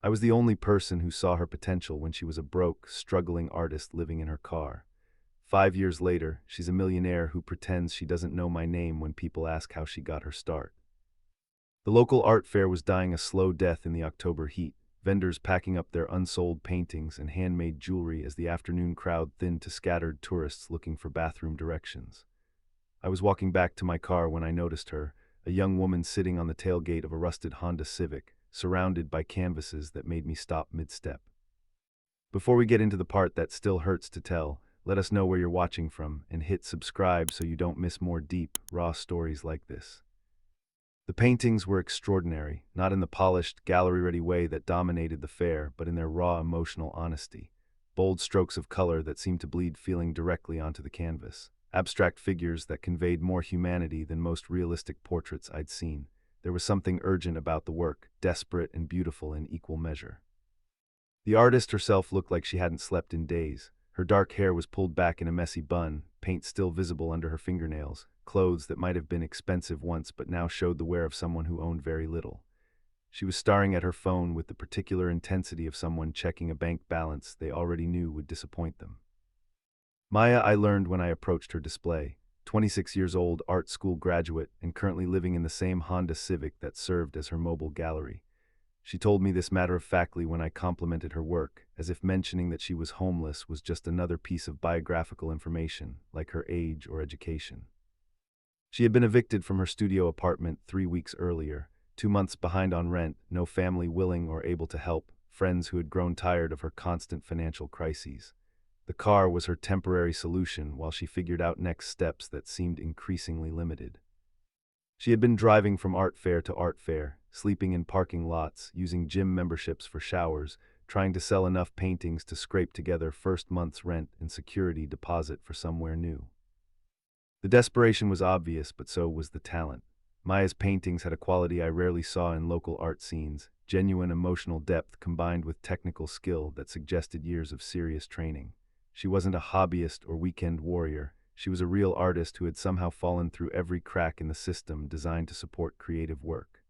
I was the only person who saw her potential when she was a broke, struggling artist living in her car. 5 years later, she's a millionaire who pretends she doesn't know my name when people ask how she got her start. The local art fair was dying a slow death in the October heat, vendors packing up their unsold paintings and handmade jewelry as the afternoon crowd thinned to scattered tourists looking for bathroom directions. I was walking back to my car when I noticed her, a young woman sitting on the tailgate of a rusted Honda Civic, surrounded by canvases that made me stop mid-step. Before we get into the part that still hurts to tell, let us know where you're watching from and hit subscribe so you don't miss more deep, raw stories like this. The paintings were extraordinary, not in the polished, gallery-ready way that dominated the fair, but in their raw emotional honesty. Bold strokes of color that seemed to bleed feeling directly onto the canvas. Abstract figures that conveyed more humanity than most realistic portraits I'd seen. There was something urgent about the work, desperate and beautiful in equal measure. The artist herself looked like she hadn't slept in days. Her dark hair was pulled back in a messy bun, paint still visible under her fingernails, clothes that might have been expensive once but now showed the wear of someone who owned very little. She was staring at her phone with the particular intensity of someone checking a bank balance they already knew would disappoint them. Maya, I learned when I approached her display, 26 years old, art school graduate, and currently living in the same Honda Civic that served as her mobile gallery. She told me this matter-of-factly when I complimented her work, as if mentioning that she was homeless was just another piece of biographical information, like her age or education. She had been evicted from her studio apartment 3 weeks earlier, 2 months behind on rent, no family willing or able to help, friends who had grown tired of her constant financial crises. The car was her temporary solution while she figured out next steps that seemed increasingly limited. She had been driving from art fair to art fair, sleeping in parking lots, using gym memberships for showers, trying to sell enough paintings to scrape together first month's rent and security deposit for somewhere new. The desperation was obvious, but so was the talent. Maya's paintings had a quality I rarely saw in local art scenes, genuine emotional depth combined with technical skill that suggested years of serious training. She wasn't a hobbyist or weekend warrior. She was a real artist who had somehow fallen through every crack in the system designed to support creative work.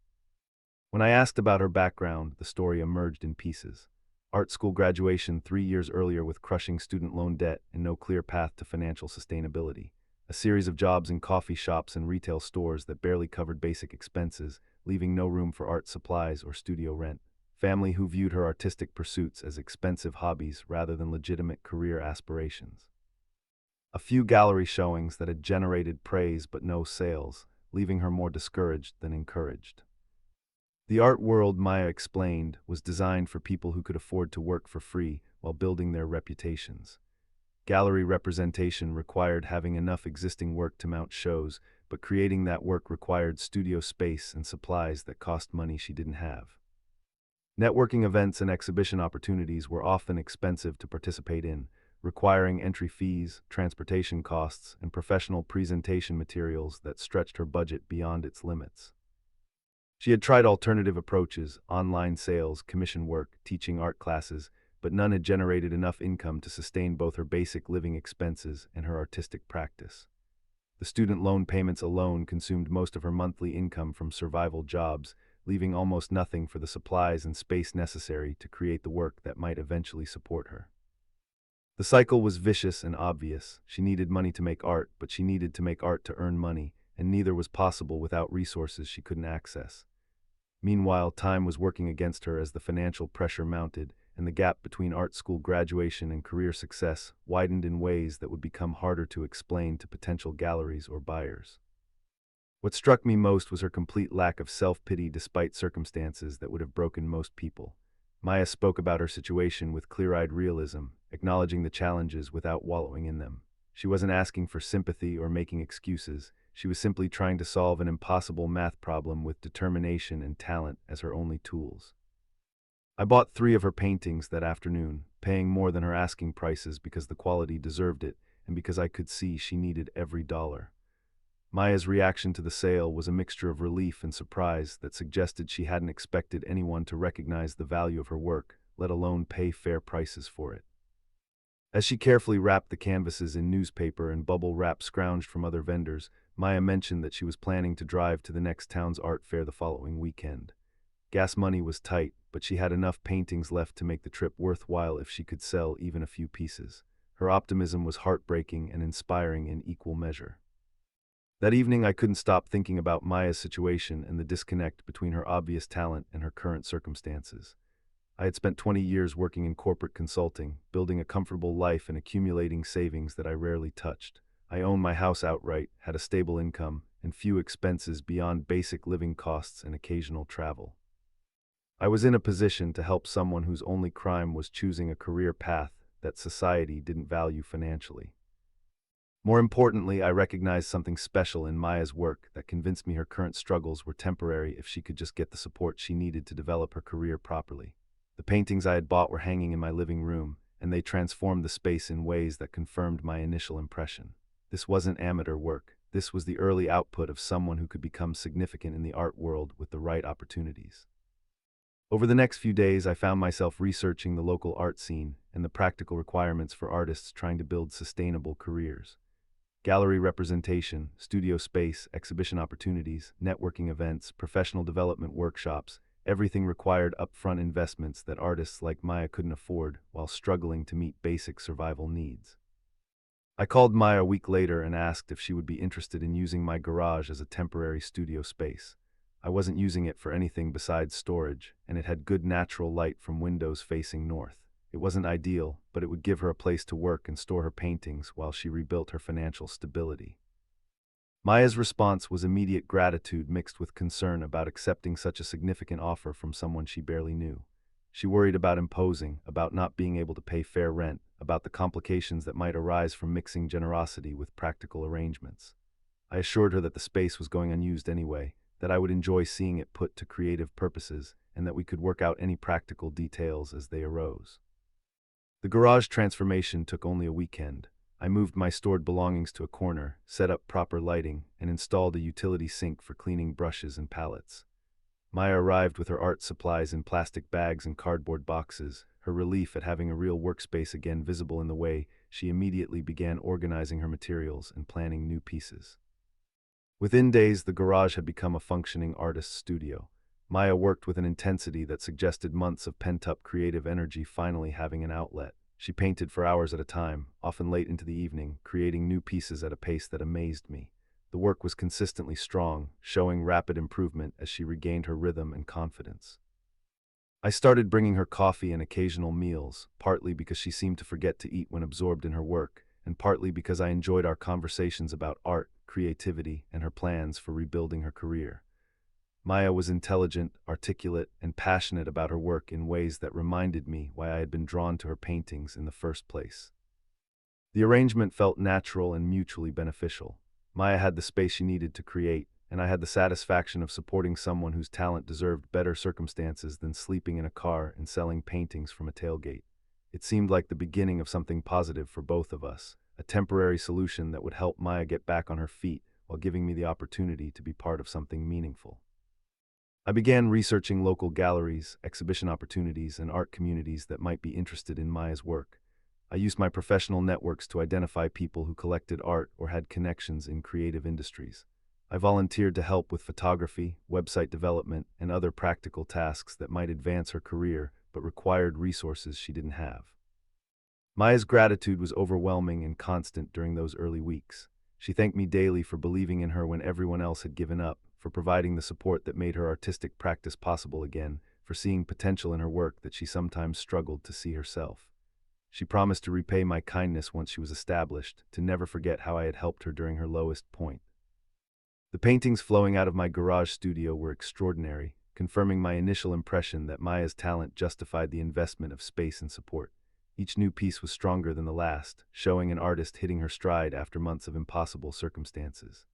When I asked about her background, the story emerged in pieces. Art school graduation 3 years earlier with crushing student loan debt and no clear path to financial sustainability. A series of jobs in coffee shops and retail stores that barely covered basic expenses, leaving no room for art supplies or studio rent. Family who viewed her artistic pursuits as expensive hobbies rather than legitimate career aspirations. A few gallery showings that had generated praise but no sales, leaving her more discouraged than encouraged. The art world, Maya explained, was designed for people who could afford to work for free while building their reputations. Gallery representation required having enough existing work to mount shows, but creating that work required studio space and supplies that cost money she didn't have. Networking events and exhibition opportunities were often expensive to participate in, requiring entry fees, transportation costs, and professional presentation materials that stretched her budget beyond its limits. She had tried alternative approaches, online sales, commission work, teaching art classes, but none had generated enough income to sustain both her basic living expenses and her artistic practice. The student loan payments alone consumed most of her monthly income from survival jobs, leaving almost nothing for the supplies and space necessary to create the work that might eventually support her. The cycle was vicious and obvious. She needed money to make art, but she needed to make art to earn money, and neither was possible without resources she couldn't access. Meanwhile, time was working against her as the financial pressure mounted, and the gap between art school graduation and career success widened in ways that would become harder to explain to potential galleries or buyers. What struck me most was her complete lack of self-pity despite circumstances that would have broken most people. Maya spoke about her situation with clear-eyed realism, acknowledging the challenges without wallowing in them. She wasn't asking for sympathy or making excuses. She was simply trying to solve an impossible math problem with determination and talent as her only tools. I bought 3 of her paintings that afternoon, paying more than her asking prices because the quality deserved it and because I could see she needed every dollar. Maya's reaction to the sale was a mixture of relief and surprise that suggested she hadn't expected anyone to recognize the value of her work, let alone pay fair prices for it. As she carefully wrapped the canvases in newspaper and bubble wrap scrounged from other vendors, Maya mentioned that she was planning to drive to the next town's art fair the following weekend. Gas money was tight, but she had enough paintings left to make the trip worthwhile if she could sell even a few pieces. Her optimism was heartbreaking and inspiring in equal measure. That evening, I couldn't stop thinking about Maya's situation and the disconnect between her obvious talent and her current circumstances. I had spent 20 years working in corporate consulting, building a comfortable life and accumulating savings that I rarely touched. I owned my house outright, had a stable income, and few expenses beyond basic living costs and occasional travel. I was in a position to help someone whose only crime was choosing a career path that society didn't value financially. More importantly, I recognized something special in Maya's work that convinced me her current struggles were temporary if she could just get the support she needed to develop her career properly. The paintings I had bought were hanging in my living room, and they transformed the space in ways that confirmed my initial impression. This wasn't amateur work. This was the early output of someone who could become significant in the art world with the right opportunities. Over the next few days, I found myself researching the local art scene and the practical requirements for artists trying to build sustainable careers. Gallery representation, studio space, exhibition opportunities, networking events, professional development workshops, everything required upfront investments that artists like Maya couldn't afford while struggling to meet basic survival needs. I called Maya a week later and asked if she would be interested in using my garage as a temporary studio space. I wasn't using it for anything besides storage, and it had good natural light from windows facing north. It wasn't ideal, but it would give her a place to work and store her paintings while she rebuilt her financial stability. Maya's response was immediate gratitude mixed with concern about accepting such a significant offer from someone she barely knew. She worried about imposing, about not being able to pay fair rent, about the complications that might arise from mixing generosity with practical arrangements. I assured her that the space was going unused anyway, that I would enjoy seeing it put to creative purposes, and that we could work out any practical details as they arose. The garage transformation took only a weekend. I moved my stored belongings to a corner, set up proper lighting, and installed a utility sink for cleaning brushes and palettes. Maya arrived with her art supplies in plastic bags and cardboard boxes. Her relief at having a real workspace again visible in the way, she immediately began organizing her materials and planning new pieces. Within days, the garage had become a functioning artist's studio. Maya worked with an intensity that suggested months of pent-up creative energy finally having an outlet. She painted for hours at a time, often late into the evening, creating new pieces at a pace that amazed me. The work was consistently strong, showing rapid improvement as she regained her rhythm and confidence. I started bringing her coffee and occasional meals, partly because she seemed to forget to eat when absorbed in her work, and partly because I enjoyed our conversations about art, creativity, and her plans for rebuilding her career. Maya was intelligent, articulate, and passionate about her work in ways that reminded me why I had been drawn to her paintings in the first place. The arrangement felt natural and mutually beneficial. Maya had the space she needed to create, and I had the satisfaction of supporting someone whose talent deserved better circumstances than sleeping in a car and selling paintings from a tailgate. It seemed like the beginning of something positive for both of us, a temporary solution that would help Maya get back on her feet while giving me the opportunity to be part of something meaningful. I began researching local galleries, exhibition opportunities, and art communities that might be interested in Maya's work. I used my professional networks to identify people who collected art or had connections in creative industries. I volunteered to help with photography, website development, and other practical tasks that might advance her career but required resources she didn't have. Maya's gratitude was overwhelming and constant during those early weeks. She thanked me daily for believing in her when everyone else had given up, for providing the support that made her artistic practice possible again, for seeing potential in her work that she sometimes struggled to see herself. She promised to repay my kindness once she was established, to never forget how I had helped her during her lowest point. The paintings flowing out of my garage studio were extraordinary, confirming my initial impression that Maya's talent justified the investment of space and support. Each new piece was stronger than the last, showing an artist hitting her stride after months of impossible circumstances.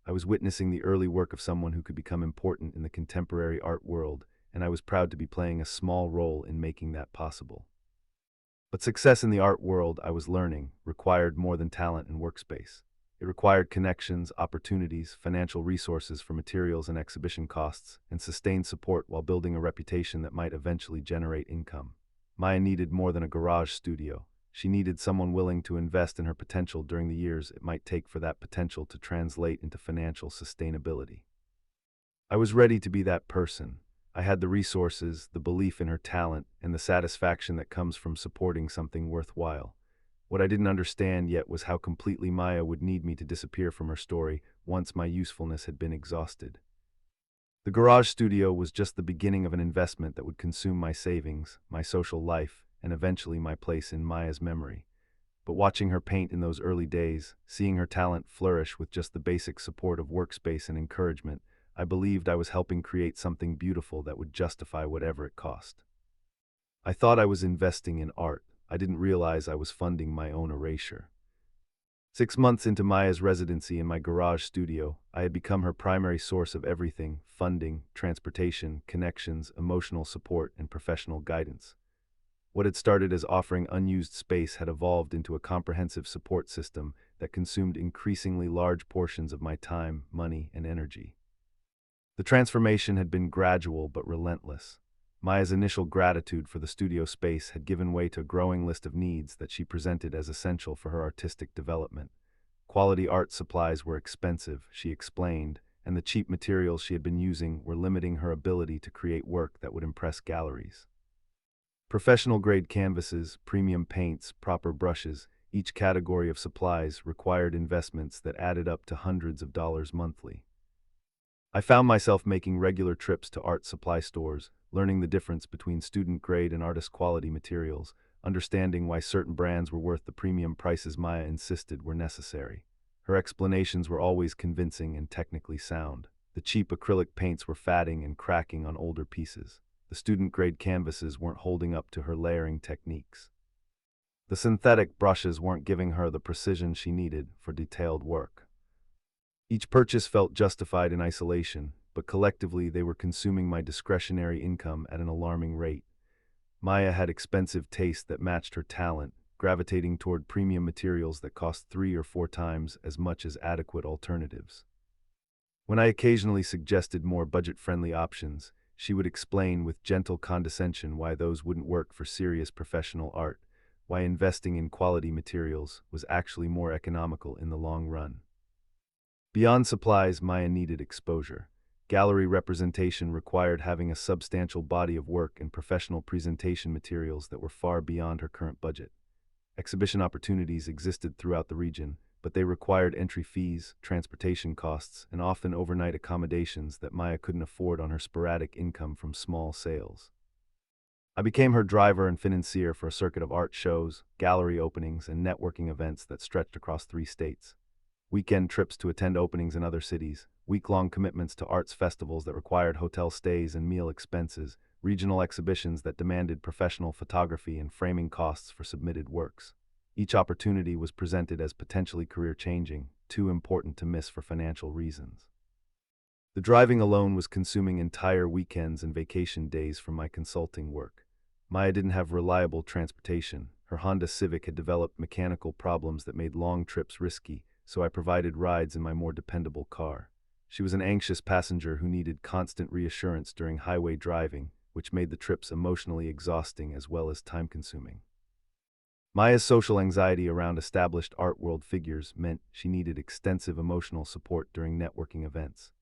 I was witnessing the early work of someone who could become important in the contemporary art world, and I was proud to be playing a small role in making that possible. But success in the art world, I was learning, required more than talent and workspace. It required connections, opportunities, financial resources for materials and exhibition costs, and sustained support while building a reputation that might eventually generate income. Maya needed more than a garage studio. She needed someone willing to invest in her potential during the years it might take for that potential to translate into financial sustainability. I was ready to be that person. I had the resources, the belief in her talent, and the satisfaction that comes from supporting something worthwhile. What I didn't understand yet was how completely Maya would need me to disappear from her story once my usefulness had been exhausted. The garage studio was just the beginning of an investment that would consume my savings, my social life, and eventually my place in Maya's memory. But watching her paint in those early days, seeing her talent flourish with just the basic support of workspace and encouragement, I believed I was helping create something beautiful that would justify whatever it cost. I thought I was investing in art. I didn't realize I was funding my own erasure. 6 months into Maya's residency in my garage studio, I had become her primary source of everything: funding, transportation, connections, emotional support, and professional guidance. What had started as offering unused space had evolved into a comprehensive support system that consumed increasingly large portions of my time, money, and energy. The transformation had been gradual but relentless. Maya's initial gratitude for the studio space had given way to a growing list of needs that she presented as essential for her artistic development. Quality art supplies were expensive, she explained, and the cheap materials she had been using were limiting her ability to create work that would impress galleries. Professional-grade canvases, premium paints, proper brushes, each category of supplies required investments that added up to hundreds of dollars monthly. I found myself making regular trips to art supply stores, learning the difference between student-grade and artist-quality materials, understanding why certain brands were worth the premium prices Maya insisted were necessary. Her explanations were always convincing and technically sound. The cheap acrylic paints were fading and cracking on older pieces. The student-grade canvases weren't holding up to her layering techniques. The synthetic brushes weren't giving her the precision she needed for detailed work. Each purchase felt justified in isolation, but collectively they were consuming my discretionary income at an alarming rate. Maya had expensive taste that matched her talent, gravitating toward premium materials that cost 3 or 4 times as much as adequate alternatives. When I occasionally suggested more budget-friendly options, she would explain with gentle condescension why those wouldn't work for serious professional art, why investing in quality materials was actually more economical in the long run. Beyond supplies, Maya needed exposure. Gallery representation required having a substantial body of work and professional presentation materials that were far beyond her current budget. Exhibition opportunities existed throughout the region, but they required entry fees, transportation costs, and often overnight accommodations that Maya couldn't afford on her sporadic income from small sales. I became her driver and financier for a circuit of art shows, gallery openings, and networking events that stretched across 3 states. Weekend trips to attend openings in other cities, week-long commitments to arts festivals that required hotel stays and meal expenses, regional exhibitions that demanded professional photography and framing costs for submitted works. Each opportunity was presented as potentially career-changing, too important to miss for financial reasons. The driving alone was consuming entire weekends and vacation days from my consulting work. Maya didn't have reliable transportation. Her Honda Civic had developed mechanical problems that made long trips risky, so I provided rides in my more dependable car. She was an anxious passenger who needed constant reassurance during highway driving, which made the trips emotionally exhausting as well as time-consuming. Maya's social anxiety around established art world figures meant she needed extensive emotional support during networking events.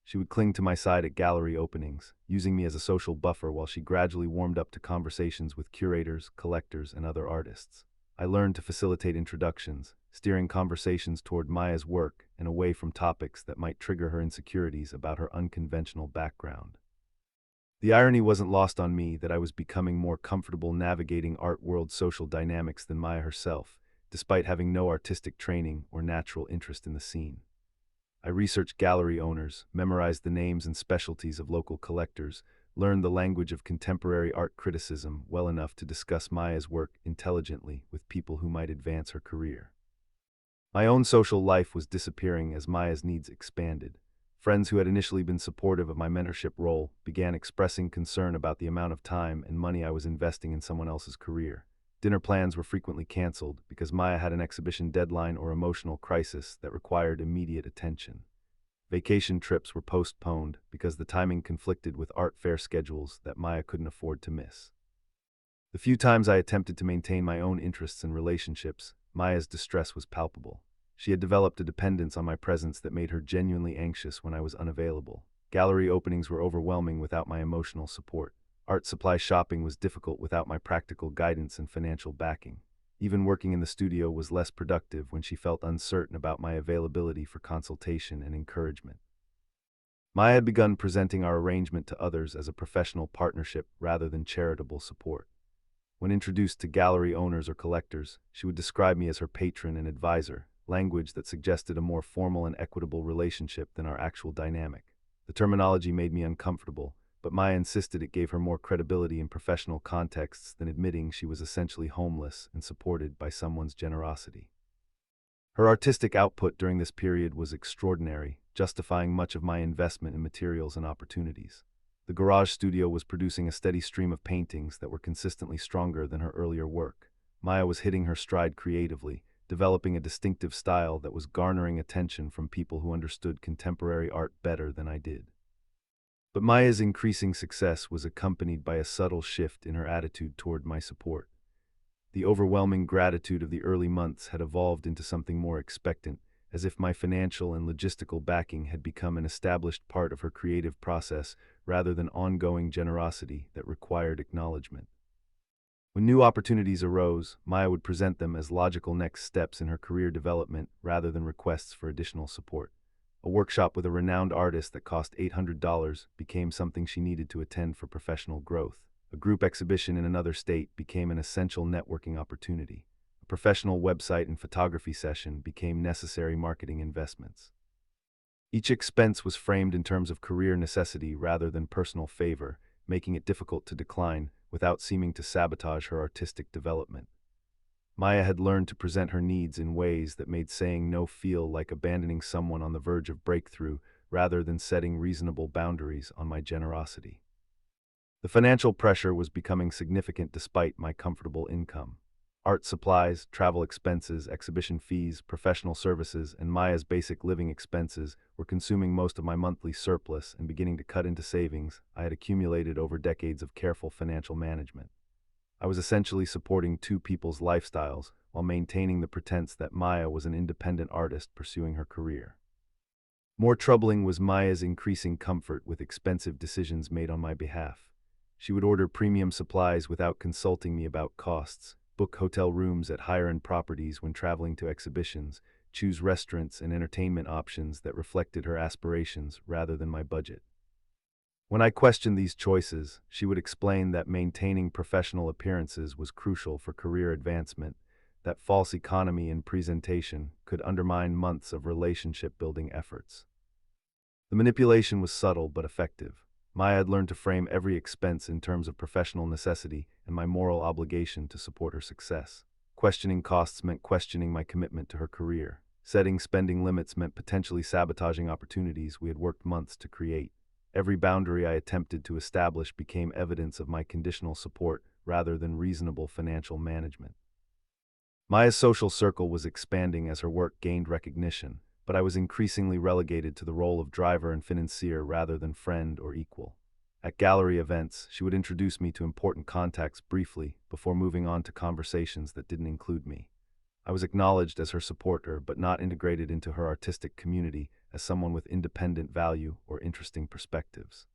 She would cling to my side at gallery openings, using me as a social buffer while she gradually warmed up to conversations with curators, collectors, and other artists. I learned to facilitate introductions, steering conversations toward Maya's work and away from topics that might trigger her insecurities about her unconventional background. The irony wasn't lost on me that I was becoming more comfortable navigating art world social dynamics than Maya herself, despite having no artistic training or natural interest in the scene. I researched gallery owners, memorized the names and specialties of local collectors, learned the language of contemporary art criticism well enough to discuss Maya's work intelligently with people who might advance her career. My own social life was disappearing as Maya's needs expanded. Friends who had initially been supportive of my mentorship role began expressing concern about the amount of time and money I was investing in someone else's career. Dinner plans were frequently canceled because Maya had an exhibition deadline or emotional crisis that required immediate attention. Vacation trips were postponed because the timing conflicted with art fair schedules that Maya couldn't afford to miss. The few times I attempted to maintain my own interests and relationships, Maya's distress was palpable. She had developed a dependence on my presence that made her genuinely anxious when I was unavailable. Gallery openings were overwhelming without my emotional support. Art supply shopping was difficult without my practical guidance and financial backing. Even working in the studio was less productive when she felt uncertain about my availability for consultation and encouragement. Maya had begun presenting our arrangement to others as a professional partnership rather than charitable support. When introduced to gallery owners or collectors, she would describe me as her patron and advisor, language that suggested a more formal and equitable relationship than our actual dynamic. The terminology made me uncomfortable, but Maya insisted it gave her more credibility in professional contexts than admitting she was essentially homeless and supported by someone's generosity. Her artistic output during this period was extraordinary, justifying much of my investment in materials and opportunities. The garage studio was producing a steady stream of paintings that were consistently stronger than her earlier work. Maya was hitting her stride creatively, developing a distinctive style that was garnering attention from people who understood contemporary art better than I did. But Maya's increasing success was accompanied by a subtle shift in her attitude toward my support. The overwhelming gratitude of the early months had evolved into something more expectant, as if my financial and logistical backing had become an established part of her creative process rather than ongoing generosity that required acknowledgement. When new opportunities arose, Maya would present them as logical next steps in her career development rather than requests for additional support. A workshop with a renowned artist that cost $800 became something she needed to attend for professional growth. A group exhibition in another state became an essential networking opportunity. A professional website and photography session became necessary marketing investments. Each expense was framed in terms of career necessity rather than personal favor, making it difficult to decline without seeming to sabotage her artistic development. Maya had learned to present her needs in ways that made saying no feel like abandoning someone on the verge of breakthrough rather than setting reasonable boundaries on my generosity. The financial pressure was becoming significant despite my comfortable income. Art supplies, travel expenses, exhibition fees, professional services, and Maya's basic living expenses were consuming most of my monthly surplus and beginning to cut into savings I had accumulated over decades of careful financial management. I was essentially supporting two people's lifestyles while maintaining the pretense that Maya was an independent artist pursuing her career. More troubling was Maya's increasing comfort with expensive decisions made on my behalf. She would order premium supplies without consulting me about costs, book hotel rooms at higher-end properties when traveling to exhibitions, choose restaurants and entertainment options that reflected her aspirations rather than my budget. When I questioned these choices, she would explain that maintaining professional appearances was crucial for career advancement, that false economy in presentation could undermine months of relationship-building efforts. The manipulation was subtle but effective. Maya had learned to frame every expense in terms of professional necessity and my moral obligation to support her success. Questioning costs meant questioning my commitment to her career. Setting spending limits meant potentially sabotaging opportunities we had worked months to create. Every boundary I attempted to establish became evidence of my conditional support rather than reasonable financial management. Maya's social circle was expanding as her work gained recognition, but I was increasingly relegated to the role of driver and financier rather than friend or equal. At gallery events, she would introduce me to important contacts briefly before moving on to conversations that didn't include me. I was acknowledged as her supporter, but not integrated into her artistic community as someone with independent value or interesting perspectives.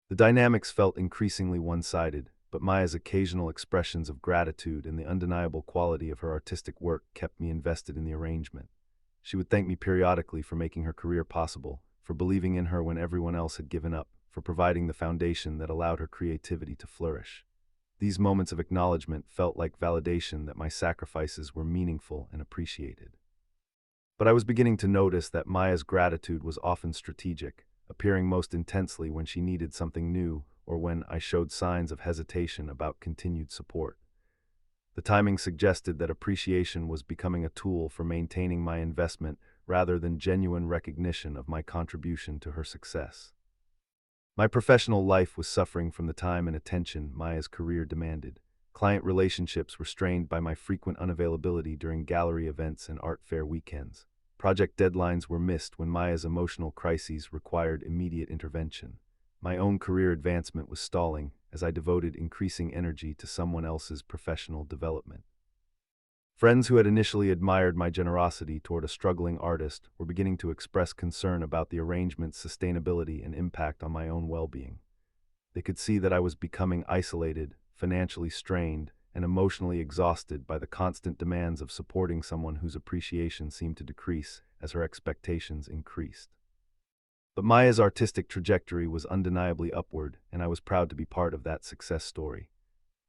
The dynamics felt increasingly one-sided, but Maya's occasional expressions of gratitude and the undeniable quality of her artistic work kept me invested in the arrangement. She would thank me periodically for making her career possible, for believing in her when everyone else had given up, for providing the foundation that allowed her creativity to flourish. These moments of acknowledgement felt like validation that my sacrifices were meaningful and appreciated. But I was beginning to notice that Maya's gratitude was often strategic, appearing most intensely when she needed something new or when I showed signs of hesitation about continued support. The timing suggested that appreciation was becoming a tool for maintaining my investment rather than genuine recognition of my contribution to her success. My professional life was suffering from the time and attention Maya's career demanded. Client relationships were strained by my frequent unavailability during gallery events and art fair weekends. Project deadlines were missed when Maya's emotional crises required immediate intervention. My own career advancement was stalling as I devoted increasing energy to someone else's professional development. Friends who had initially admired my generosity toward a struggling artist were beginning to express concern about the arrangement's sustainability and impact on my own well-being. They could see that I was becoming isolated, financially strained, and emotionally exhausted by the constant demands of supporting someone whose appreciation seemed to decrease as her expectations increased. But Maya's artistic trajectory was undeniably upward, and I was proud to be part of that success story.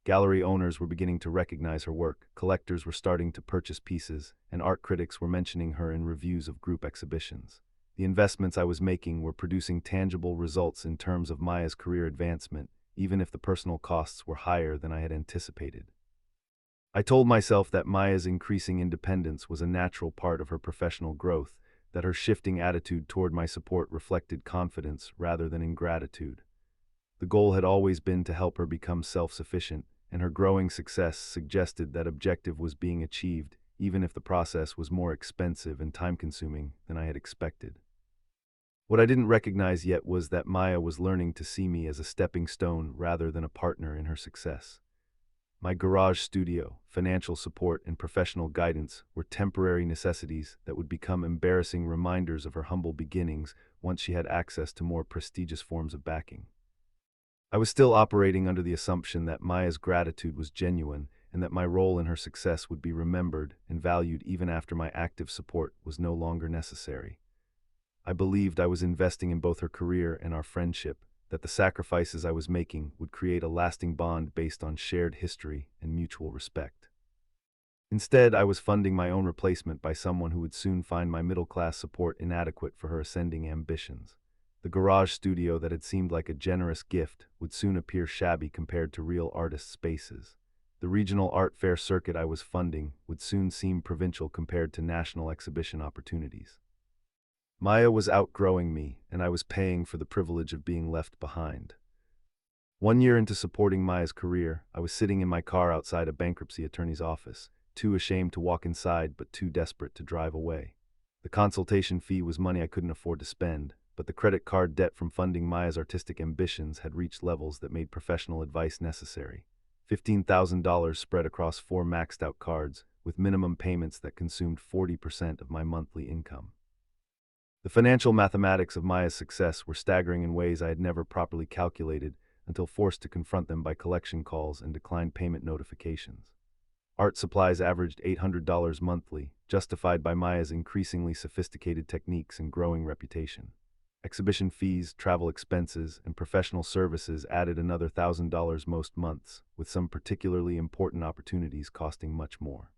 Gallery owners were beginning to recognize her work, collectors were starting to purchase pieces, and art critics were mentioning her in reviews of group exhibitions. The investments I was making were producing tangible results in terms of Maya's career advancement, even if the personal costs were higher than I had anticipated. I told myself that Maya's increasing independence was a natural part of her professional growth, that her shifting attitude toward my support reflected confidence rather than ingratitude. The goal had always been to help her become self-sufficient, and her growing success suggested that objective was being achieved, even if the process was more expensive and time-consuming than I had expected. What I didn't recognize yet was that Maya was learning to see me as a stepping stone rather than a partner in her success. My garage studio, financial support, and professional guidance were temporary necessities that would become embarrassing reminders of her humble beginnings once she had access to more prestigious forms of backing. I was still operating under the assumption that Maya's gratitude was genuine and that my role in her success would be remembered and valued even after my active support was no longer necessary. I believed I was investing in both her career and our friendship, that the sacrifices I was making would create a lasting bond based on shared history and mutual respect. Instead, I was funding my own replacement by someone who would soon find my middle-class support inadequate for her ascending ambitions. The garage studio that had seemed like a generous gift would soon appear shabby compared to real artist spaces. The regional art fair circuit I was funding would soon seem provincial compared to national exhibition opportunities. Maya was outgrowing me, and I was paying for the privilege of being left behind. 1 year into supporting Maya's career, I was sitting in my car outside a bankruptcy attorney's office, too ashamed to walk inside but too desperate to drive away. The consultation fee was money I couldn't afford to spend, but the credit card debt from funding Maya's artistic ambitions had reached levels that made professional advice necessary. $15,000 spread across 4 maxed-out cards, with minimum payments that consumed 40% of my monthly income. The financial mathematics of Maya's success were staggering in ways I had never properly calculated until forced to confront them by collection calls and declined payment notifications. Art supplies averaged $800 monthly, justified by Maya's increasingly sophisticated techniques and growing reputation. Exhibition fees, travel expenses, and professional services added another $1,000 most months, with some particularly important opportunities costing much more.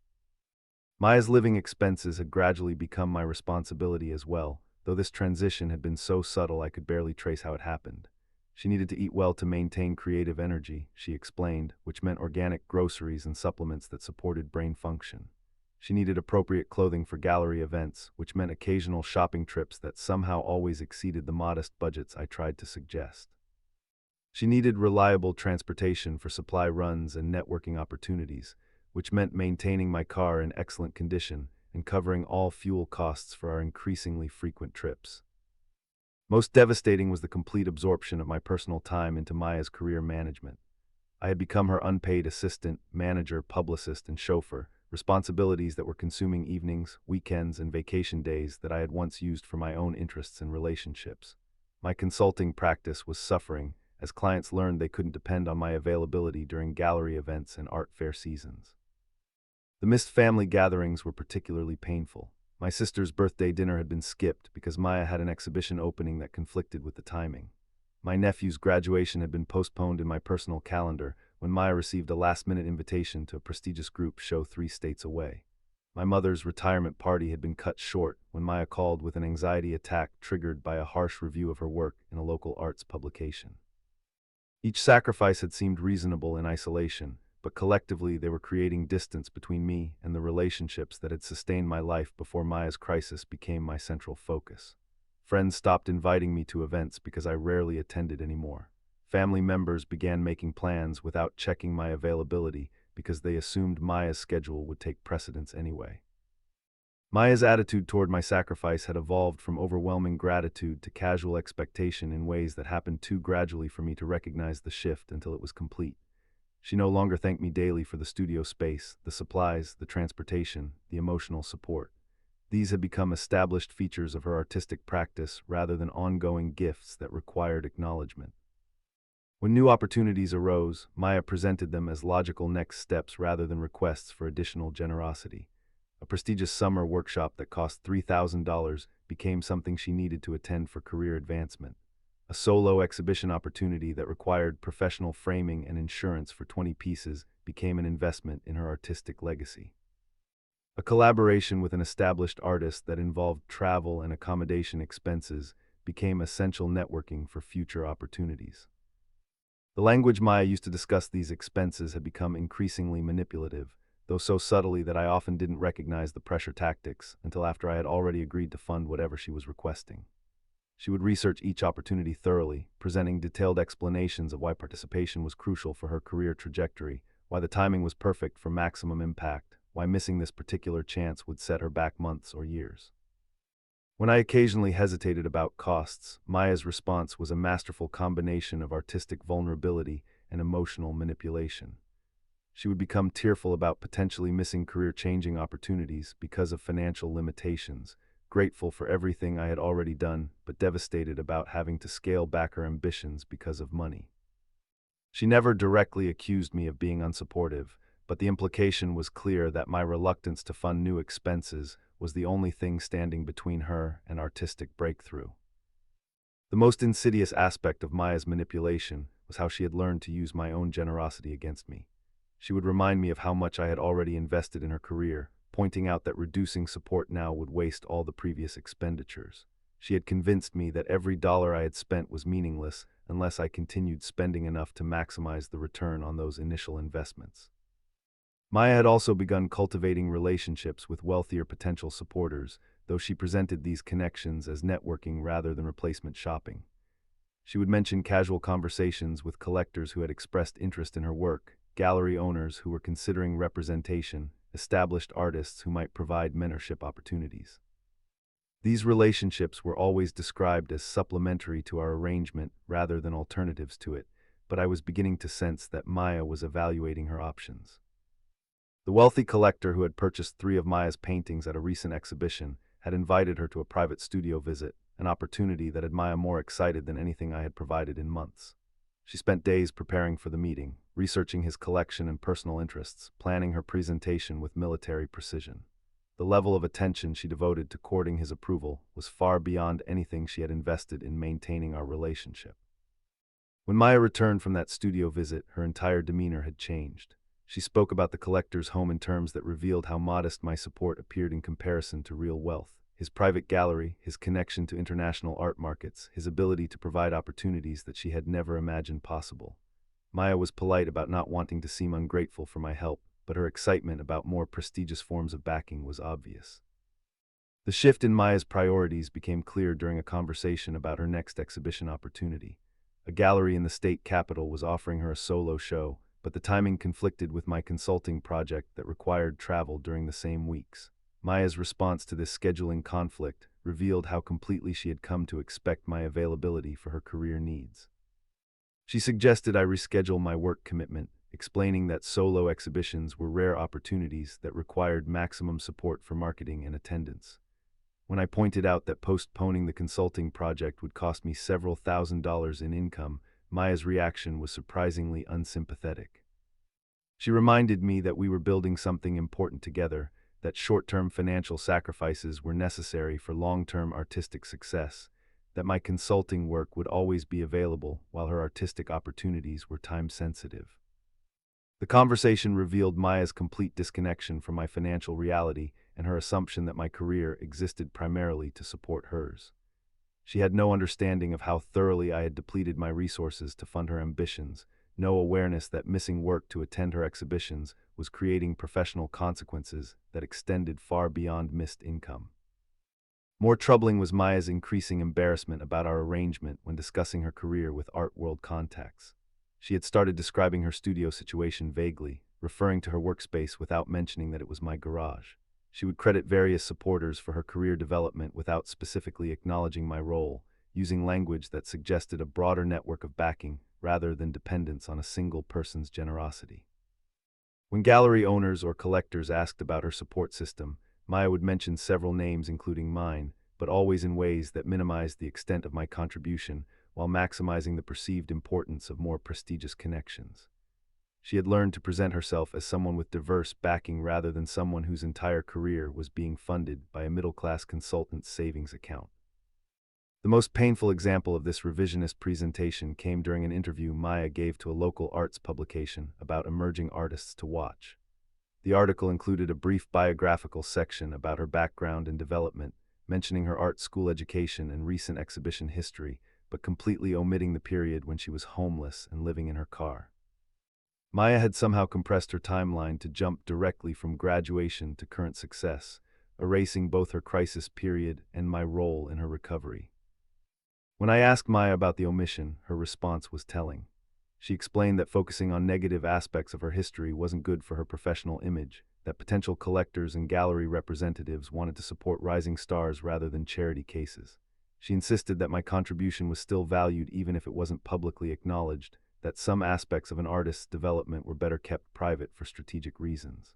Maya's living expenses had gradually become my responsibility as well, though this transition had been so subtle I could barely trace how it happened. She needed to eat well to maintain creative energy, she explained, which meant organic groceries and supplements that supported brain function. She needed appropriate clothing for gallery events, which meant occasional shopping trips that somehow always exceeded the modest budgets I tried to suggest. She needed reliable transportation for supply runs and networking opportunities, which meant maintaining my car in excellent condition and covering all fuel costs for our increasingly frequent trips. Most devastating was the complete absorption of my personal time into Maya's career management. I had become her unpaid assistant, manager, publicist, and chauffeur, responsibilities that were consuming evenings, weekends, and vacation days that I had once used for my own interests and relationships. My consulting practice was suffering as clients learned they couldn't depend on my availability during gallery events and art fair seasons. The missed family gatherings were particularly painful. My sister's birthday dinner had been skipped because Maya had an exhibition opening that conflicted with the timing. My nephew's graduation had been postponed in my personal calendar when Maya received a last-minute invitation to a prestigious group show 3 states away. My mother's retirement party had been cut short when Maya called with an anxiety attack triggered by a harsh review of her work in a local arts publication. Each sacrifice had seemed reasonable in isolation, but collectively they were creating distance between me and the relationships that had sustained my life before Maya's crisis became my central focus. Friends stopped inviting me to events because I rarely attended anymore. Family members began making plans without checking my availability because they assumed Maya's schedule would take precedence anyway. Maya's attitude toward my sacrifice had evolved from overwhelming gratitude to casual expectation in ways that happened too gradually for me to recognize the shift until it was complete. She no longer thanked me daily for the studio space, the supplies, the transportation, the emotional support. These had become established features of her artistic practice rather than ongoing gifts that required acknowledgement. When new opportunities arose, Maya presented them as logical next steps rather than requests for additional generosity. A prestigious summer workshop that cost $3,000 became something she needed to attend for career advancement. A solo exhibition opportunity that required professional framing and insurance for 20 pieces became an investment in her artistic legacy. A collaboration with an established artist that involved travel and accommodation expenses became essential networking for future opportunities. The language Maya used to discuss these expenses had become increasingly manipulative, though so subtly that I often didn't recognize the pressure tactics until after I had already agreed to fund whatever she was requesting. She would research each opportunity thoroughly, presenting detailed explanations of why participation was crucial for her career trajectory, why the timing was perfect for maximum impact, why missing this particular chance would set her back months or years. When I occasionally hesitated about costs, Maya's response was a masterful combination of artistic vulnerability and emotional manipulation. She would become tearful about potentially missing career-changing opportunities because of financial limitations, grateful for everything I had already done, but devastated about having to scale back her ambitions because of money. She never directly accused me of being unsupportive, but the implication was clear that my reluctance to fund new expenses was the only thing standing between her and artistic breakthrough. The most insidious aspect of Maya's manipulation was how she had learned to use my own generosity against me. She would remind me of how much I had already invested in her career, pointing out that reducing support now would waste all the previous expenditures. She had convinced me that every dollar I had spent was meaningless unless I continued spending enough to maximize the return on those initial investments. Maya had also begun cultivating relationships with wealthier potential supporters, though she presented these connections as networking rather than replacement shopping. She would mention casual conversations with collectors who had expressed interest in her work, gallery owners who were considering representation, established artists who might provide mentorship opportunities. These relationships were always described as supplementary to our arrangement rather than alternatives to it, but I was beginning to sense that Maya was evaluating her options. The wealthy collector who had purchased 3 of Maya's paintings at a recent exhibition had invited her to a private studio visit, an opportunity that had Maya more excited than anything I had provided in months. She spent days preparing for the meeting, researching his collection and personal interests, planning her presentation with military precision. The level of attention she devoted to courting his approval was far beyond anything she had invested in maintaining our relationship. When Maya returned from that studio visit, her entire demeanor had changed. She spoke about the collector's home in terms that revealed how modest my support appeared in comparison to real wealth. His private gallery, his connection to international art markets, his ability to provide opportunities that she had never imagined possible. Maya was polite about not wanting to seem ungrateful for my help, but her excitement about more prestigious forms of backing was obvious. The shift in Maya's priorities became clear during a conversation about her next exhibition opportunity. A gallery in the state capital was offering her a solo show, but the timing conflicted with my consulting project that required travel during the same weeks. Maya's response to this scheduling conflict revealed how completely she had come to expect my availability for her career needs. She suggested I reschedule my work commitment, explaining that solo exhibitions were rare opportunities that required maximum support for marketing and attendance. When I pointed out that postponing the consulting project would cost me several $1,000s in income, Maya's reaction was surprisingly unsympathetic. She reminded me that we were building something important together, that short-term financial sacrifices were necessary for long-term artistic success, that my consulting work would always be available while her artistic opportunities were time-sensitive. The conversation revealed Maya's complete disconnection from my financial reality and her assumption that my career existed primarily to support hers. She had no understanding of how thoroughly I had depleted my resources to fund her ambitions, no awareness that missing work to attend her exhibitions was creating professional consequences that extended far beyond missed income. More troubling was Maya's increasing embarrassment about our arrangement when discussing her career with art world contacts. She had started describing her studio situation vaguely, referring to her workspace without mentioning that it was my garage. She would credit various supporters for her career development without specifically acknowledging my role, using language that suggested a broader network of backing rather than dependence on a single person's generosity. When gallery owners or collectors asked about her support system, Maya would mention several names including mine, but always in ways that minimized the extent of my contribution while maximizing the perceived importance of more prestigious connections. She had learned to present herself as someone with diverse backing rather than someone whose entire career was being funded by a middle-class consultant's savings account. The most painful example of this revisionist presentation came during an interview Maya gave to a local arts publication about emerging artists to watch. The article included a brief biographical section about her background and development, mentioning her art school education and recent exhibition history, but completely omitting the period when she was homeless and living in her car. Maya had somehow compressed her timeline to jump directly from graduation to current success, erasing both her crisis period and my role in her recovery. When I asked Maya about the omission, her response was telling. She explained that focusing on negative aspects of her history wasn't good for her professional image, that potential collectors and gallery representatives wanted to support rising stars rather than charity cases. She insisted that my contribution was still valued even if it wasn't publicly acknowledged, that some aspects of an artist's development were better kept private for strategic reasons.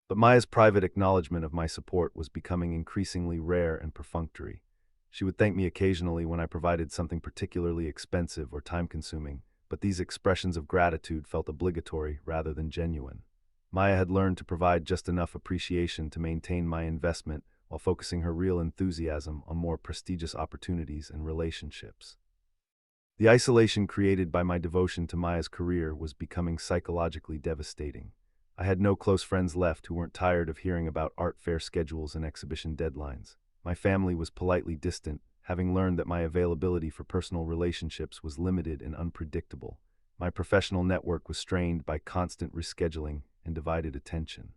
But Maya's private acknowledgement of my support was becoming increasingly rare and perfunctory. She would thank me occasionally when I provided something particularly expensive or time-consuming, but these expressions of gratitude felt obligatory rather than genuine. Maya had learned to provide just enough appreciation to maintain my investment while focusing her real enthusiasm on more prestigious opportunities and relationships. The isolation created by my devotion to Maya's career was becoming psychologically devastating. I had no close friends left who weren't tired of hearing about art fair schedules and exhibition deadlines. My family was politely distant, having learned that my availability for personal relationships was limited and unpredictable. My professional network was strained by constant rescheduling and divided attention.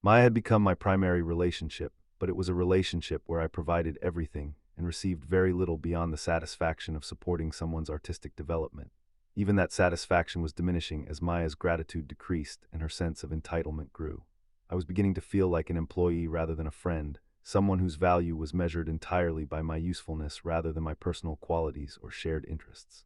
Maya had become my primary relationship, but it was a relationship where I provided everything and received very little beyond the satisfaction of supporting someone's artistic development. Even that satisfaction was diminishing as Maya's gratitude decreased and her sense of entitlement grew. I was beginning to feel like an employee rather than a friend, someone whose value was measured entirely by my usefulness rather than my personal qualities or shared interests.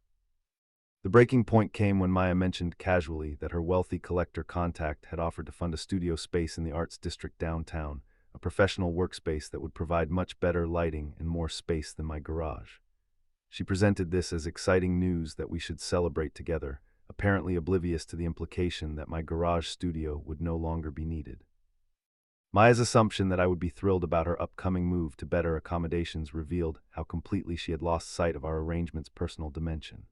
The breaking point came when Maya mentioned casually that her wealthy collector contact had offered to fund a studio space in the Arts District downtown, a professional workspace that would provide much better lighting and more space than my garage. She presented this as exciting news that we should celebrate together, apparently oblivious to the implication that my garage studio would no longer be needed. Maya's assumption that I would be thrilled about her upcoming move to better accommodations revealed how completely she had lost sight of our arrangement's personal dimension.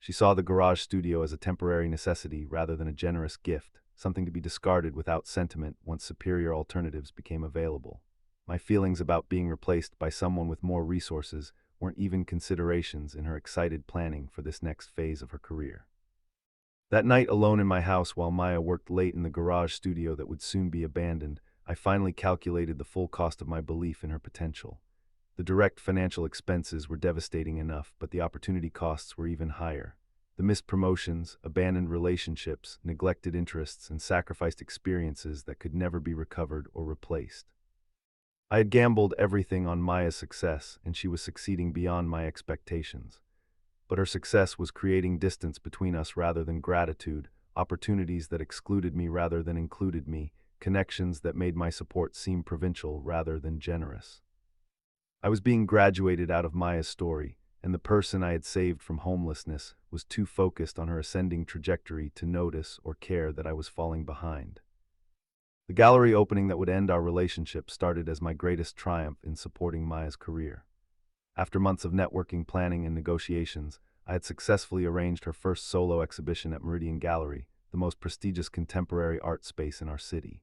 She saw the garage studio as a temporary necessity rather than a generous gift, something to be discarded without sentiment once superior alternatives became available. My feelings about being replaced by someone with more resources weren't even considerations in her excited planning for this next phase of her career. That night alone in my house while Maya worked late in the garage studio that would soon be abandoned, I finally calculated the full cost of my belief in her potential. The direct financial expenses were devastating enough, but the opportunity costs were even higher. The missed promotions, abandoned relationships, neglected interests, and sacrificed experiences that could never be recovered or replaced. I had gambled everything on Maya's success, and she was succeeding beyond my expectations. But her success was creating distance between us rather than gratitude, opportunities that excluded me rather than included me, connections that made my support seem provincial rather than generous. I was being graduated out of Maya's story, and the person I had saved from homelessness was too focused on her ascending trajectory to notice or care that I was falling behind. The gallery opening that would end our relationship started as my greatest triumph in supporting Maya's career. After months of networking, planning, and negotiations, I had successfully arranged her first solo exhibition at Meridian Gallery, the most prestigious contemporary art space in our city.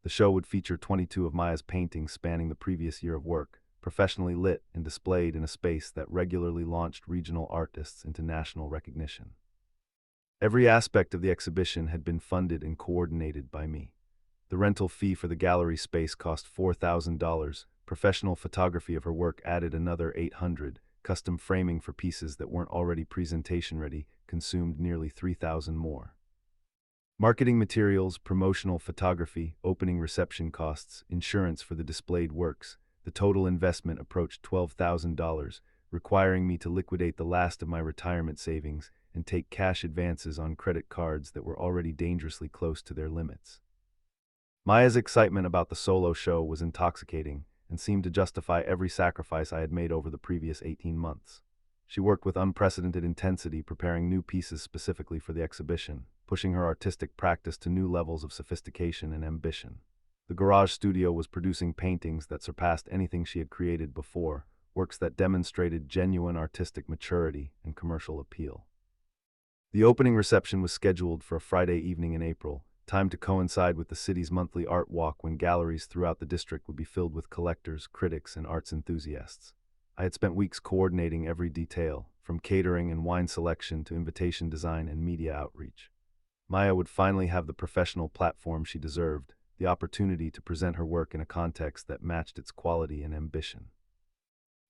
The show would feature 22 of Maya's paintings spanning the previous year of work, professionally lit and displayed in a space that regularly launched regional artists into national recognition. Every aspect of the exhibition had been funded and coordinated by me. The rental fee for the gallery space cost $4,000, professional photography of her work added another $800, custom framing for pieces that weren't already presentation ready consumed nearly $3,000 more. Marketing materials, promotional photography, opening reception costs, insurance for the displayed works, the total investment approached $12,000, requiring me to liquidate the last of my retirement savings and take cash advances on credit cards that were already dangerously close to their limits. Maya's excitement about the solo show was intoxicating and seemed to justify every sacrifice I had made over the previous 18 months. She worked with unprecedented intensity, preparing new pieces specifically for the exhibition, pushing her artistic practice to new levels of sophistication and ambition. The garage studio was producing paintings that surpassed anything she had created before, works that demonstrated genuine artistic maturity and commercial appeal. The opening reception was scheduled for a Friday evening in April, timed to coincide with the city's monthly art walk when galleries throughout the district would be filled with collectors, critics, and arts enthusiasts. I had spent weeks coordinating every detail, from catering and wine selection to invitation design and media outreach. Maya would finally have the professional platform she deserved, the opportunity to present her work in a context that matched its quality and ambition.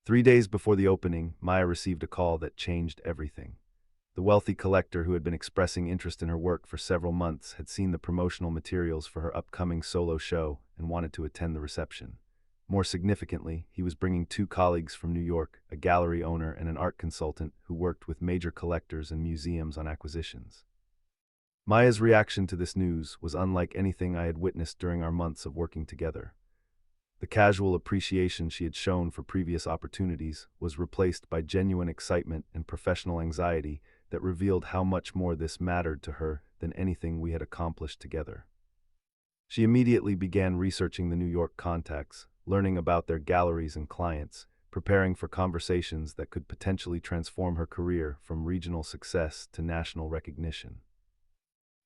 3 days before the opening, Maya received a call that changed everything. The wealthy collector who had been expressing interest in her work for several months had seen the promotional materials for her upcoming solo show and wanted to attend the reception. More significantly, he was bringing 2 colleagues from New York, a gallery owner and an art consultant who worked with major collectors and museums on acquisitions. Maya's reaction to this news was unlike anything I had witnessed during our months of working together. The casual appreciation she had shown for previous opportunities was replaced by genuine excitement and professional anxiety that revealed how much more this mattered to her than anything we had accomplished together. She immediately began researching the New York contacts, learning about their galleries and clients, preparing for conversations that could potentially transform her career from regional success to national recognition.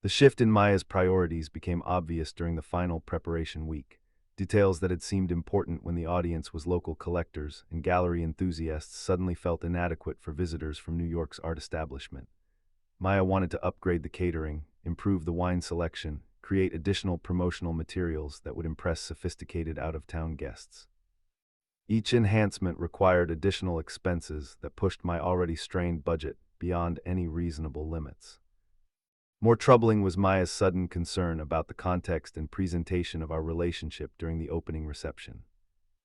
The shift in Maya's priorities became obvious during the final preparation week. Details that had seemed important when the audience was local collectors and gallery enthusiasts suddenly felt inadequate for visitors from New York's art establishment. Maya wanted to upgrade the catering, improve the wine selection, create additional promotional materials that would impress sophisticated out-of-town guests. Each enhancement required additional expenses that pushed my already strained budget beyond any reasonable limits. More troubling was Maya's sudden concern about the context and presentation of our relationship during the opening reception.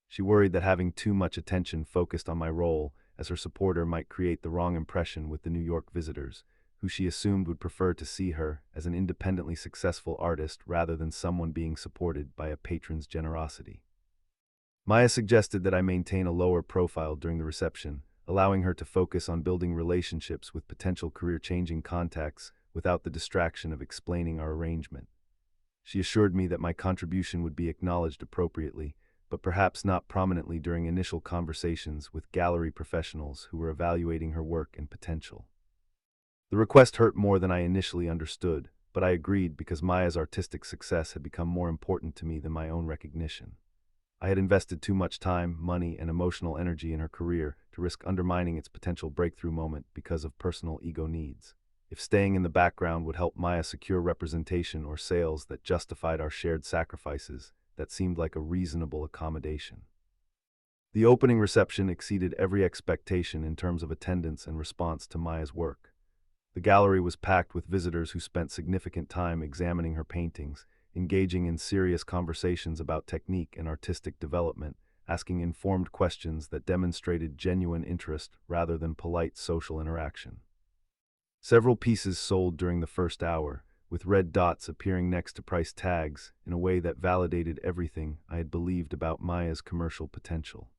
She worried that having too much attention focused on my role as her supporter might create the wrong impression with the New York visitors, who she assumed would prefer to see her as an independently successful artist rather than someone being supported by a patron's generosity. Maya suggested that I maintain a lower profile during the reception, allowing her to focus on building relationships with potential career-changing contacts without the distraction of explaining our arrangement. She assured me that my contribution would be acknowledged appropriately, but perhaps not prominently during initial conversations with gallery professionals who were evaluating her work and potential. The request hurt more than I initially understood, but I agreed because Maya's artistic success had become more important to me than my own recognition. I had invested too much time, money, and emotional energy in her career to risk undermining its potential breakthrough moment because of personal ego needs. If staying in the background would help Maya secure representation or sales that justified our shared sacrifices, that seemed like a reasonable accommodation. The opening reception exceeded every expectation in terms of attendance and response to Maya's work. The gallery was packed with visitors who spent significant time examining her paintings, engaging in serious conversations about technique and artistic development, asking informed questions that demonstrated genuine interest rather than polite social interaction. Several pieces sold during the first hour, with red dots appearing next to price tags in a way that validated everything I had believed about Maya's commercial potential.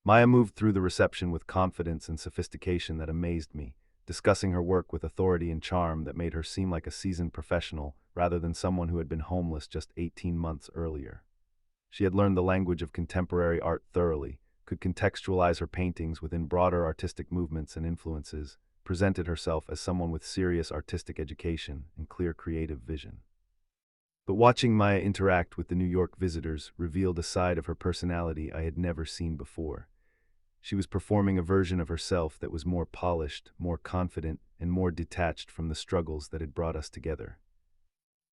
Maya moved through the reception with confidence and sophistication that amazed me, discussing her work with authority and charm that made her seem like a seasoned professional rather than someone who had been homeless just 18 months earlier. She had learned the language of contemporary art thoroughly, could contextualize her paintings within broader artistic movements and influences, presented herself as someone with serious artistic education and clear creative vision. But watching Maya interact with the New York visitors revealed a side of her personality I had never seen before. She was performing a version of herself that was more polished, more confident, and more detached from the struggles that had brought us together.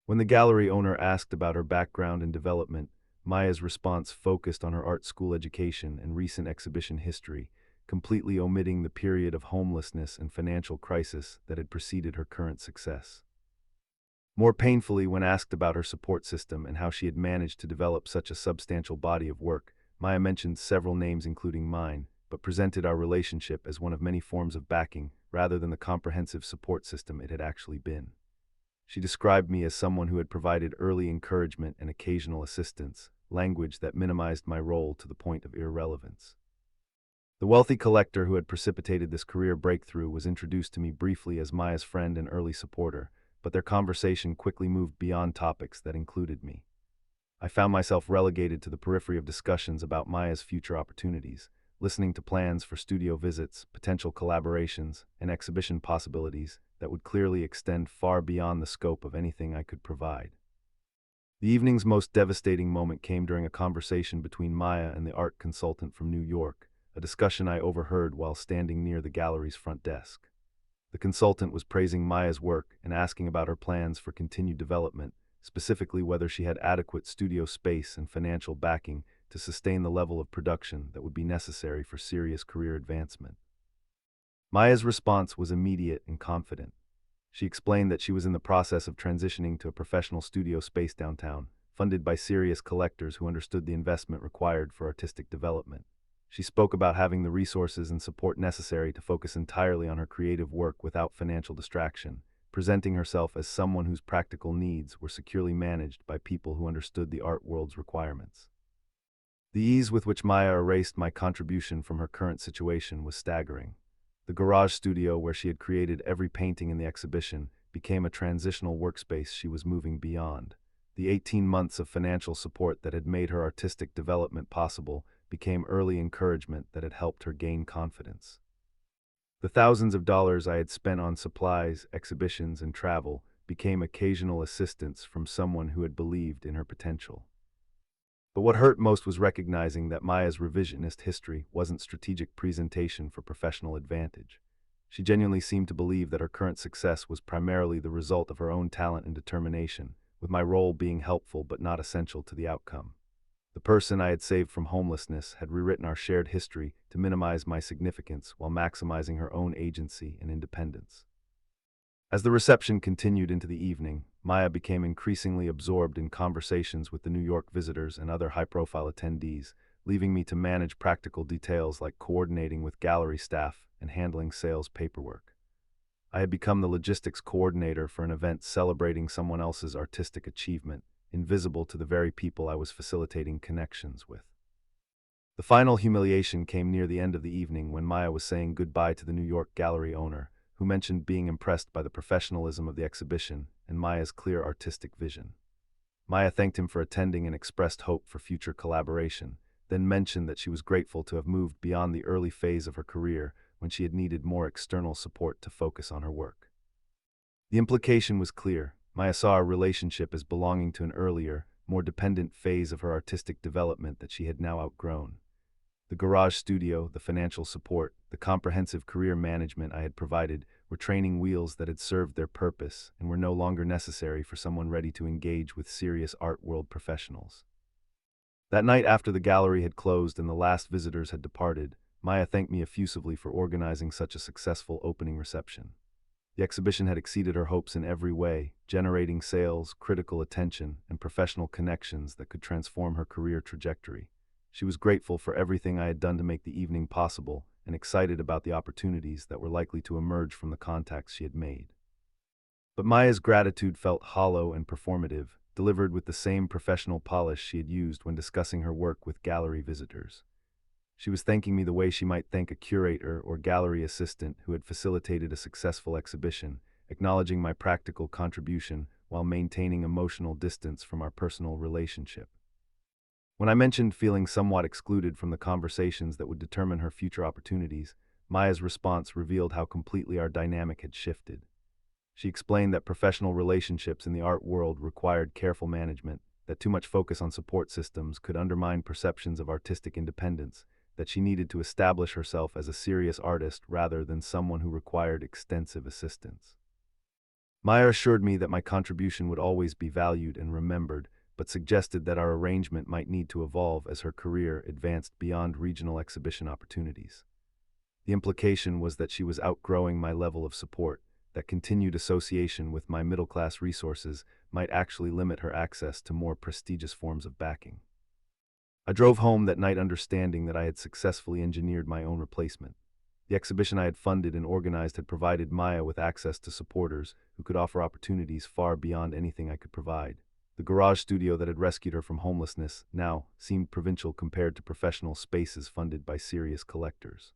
When the gallery owner asked about her background and development, Maya's response focused on her art school education and recent exhibition history, completely omitting the period of homelessness and financial crisis that had preceded her current success. More painfully, when asked about her support system and how she had managed to develop such a substantial body of work, Maya mentioned several names including mine, but presented our relationship as one of many forms of backing rather than the comprehensive support system it had actually been. She described me as someone who had provided early encouragement and occasional assistance, language that minimized my role to the point of irrelevance. The wealthy collector who had precipitated this career breakthrough was introduced to me briefly as Maya's friend and early supporter, but their conversation quickly moved beyond topics that included me. I found myself relegated to the periphery of discussions about Maya's future opportunities, listening to plans for studio visits, potential collaborations, and exhibition possibilities that would clearly extend far beyond the scope of anything I could provide. The evening's most devastating moment came during a conversation between Maya and the art consultant from New York, a discussion I overheard while standing near the gallery's front desk. The consultant was praising Maya's work and asking about her plans for continued development, specifically whether she had adequate studio space and financial backing to sustain the level of production that would be necessary for serious career advancement. Maya's response was immediate and confident. She explained that she was in the process of transitioning to a professional studio space downtown, funded by serious collectors who understood the investment required for artistic development. She spoke about having the resources and support necessary to focus entirely on her creative work without financial distraction, presenting herself as someone whose practical needs were securely managed by people who understood the art world's requirements. The ease with which Maya erased my contribution from her current situation was staggering. The garage studio where she had created every painting in the exhibition became a transitional workspace she was moving beyond. The 18 months of financial support that had made her artistic development possible became early encouragement that had helped her gain confidence. The thousands of dollars I had spent on supplies, exhibitions, and travel became occasional assistance from someone who had believed in her potential. But what hurt most was recognizing that Maya's revisionist history wasn't strategic presentation for professional advantage. She genuinely seemed to believe that her current success was primarily the result of her own talent and determination, with my role being helpful but not essential to the outcome. The person I had saved from homelessness had rewritten our shared history to minimize my significance while maximizing her own agency and independence. As the reception continued into the evening, Maya became increasingly absorbed in conversations with the New York visitors and other high-profile attendees, leaving me to manage practical details like coordinating with gallery staff and handling sales paperwork. I had become the logistics coordinator for an event celebrating someone else's artistic achievement, invisible to the very people I was facilitating connections with. The final humiliation came near the end of the evening when Maya was saying goodbye to the New York gallery owner, who mentioned being impressed by the professionalism of the exhibition and Maya's clear artistic vision. Maya thanked him for attending and expressed hope for future collaboration, then mentioned that she was grateful to have moved beyond the early phase of her career when she had needed more external support to focus on her work. The implication was clear. Maya saw our relationship as belonging to an earlier, more dependent phase of her artistic development that she had now outgrown. The garage studio, the financial support, the comprehensive career management I had provided were training wheels that had served their purpose and were no longer necessary for someone ready to engage with serious art world professionals. That night after the gallery had closed and the last visitors had departed, Maya thanked me effusively for organizing such a successful opening reception. The exhibition had exceeded her hopes in every way, generating sales, critical attention, and professional connections that could transform her career trajectory. She was grateful for everything I had done to make the evening possible and excited about the opportunities that were likely to emerge from the contacts she had made. But Maya's gratitude felt hollow and performative, delivered with the same professional polish she had used when discussing her work with gallery visitors. She was thanking me the way she might thank a curator or gallery assistant who had facilitated a successful exhibition, acknowledging my practical contribution while maintaining emotional distance from our personal relationship. When I mentioned feeling somewhat excluded from the conversations that would determine her future opportunities, Maya's response revealed how completely our dynamic had shifted. She explained that professional relationships in the art world required careful management, that too much focus on support systems could undermine perceptions of artistic independence, that she needed to establish herself as a serious artist rather than someone who required extensive assistance. Maya assured me that my contribution would always be valued and remembered, but suggested that our arrangement might need to evolve as her career advanced beyond regional exhibition opportunities. The implication was that she was outgrowing my level of support, that continued association with my middle-class resources might actually limit her access to more prestigious forms of backing. I drove home that night understanding that I had successfully engineered my own replacement. The exhibition I had funded and organized had provided Maya with access to supporters who could offer opportunities far beyond anything I could provide. The garage studio that had rescued her from homelessness now seemed provincial compared to professional spaces funded by serious collectors.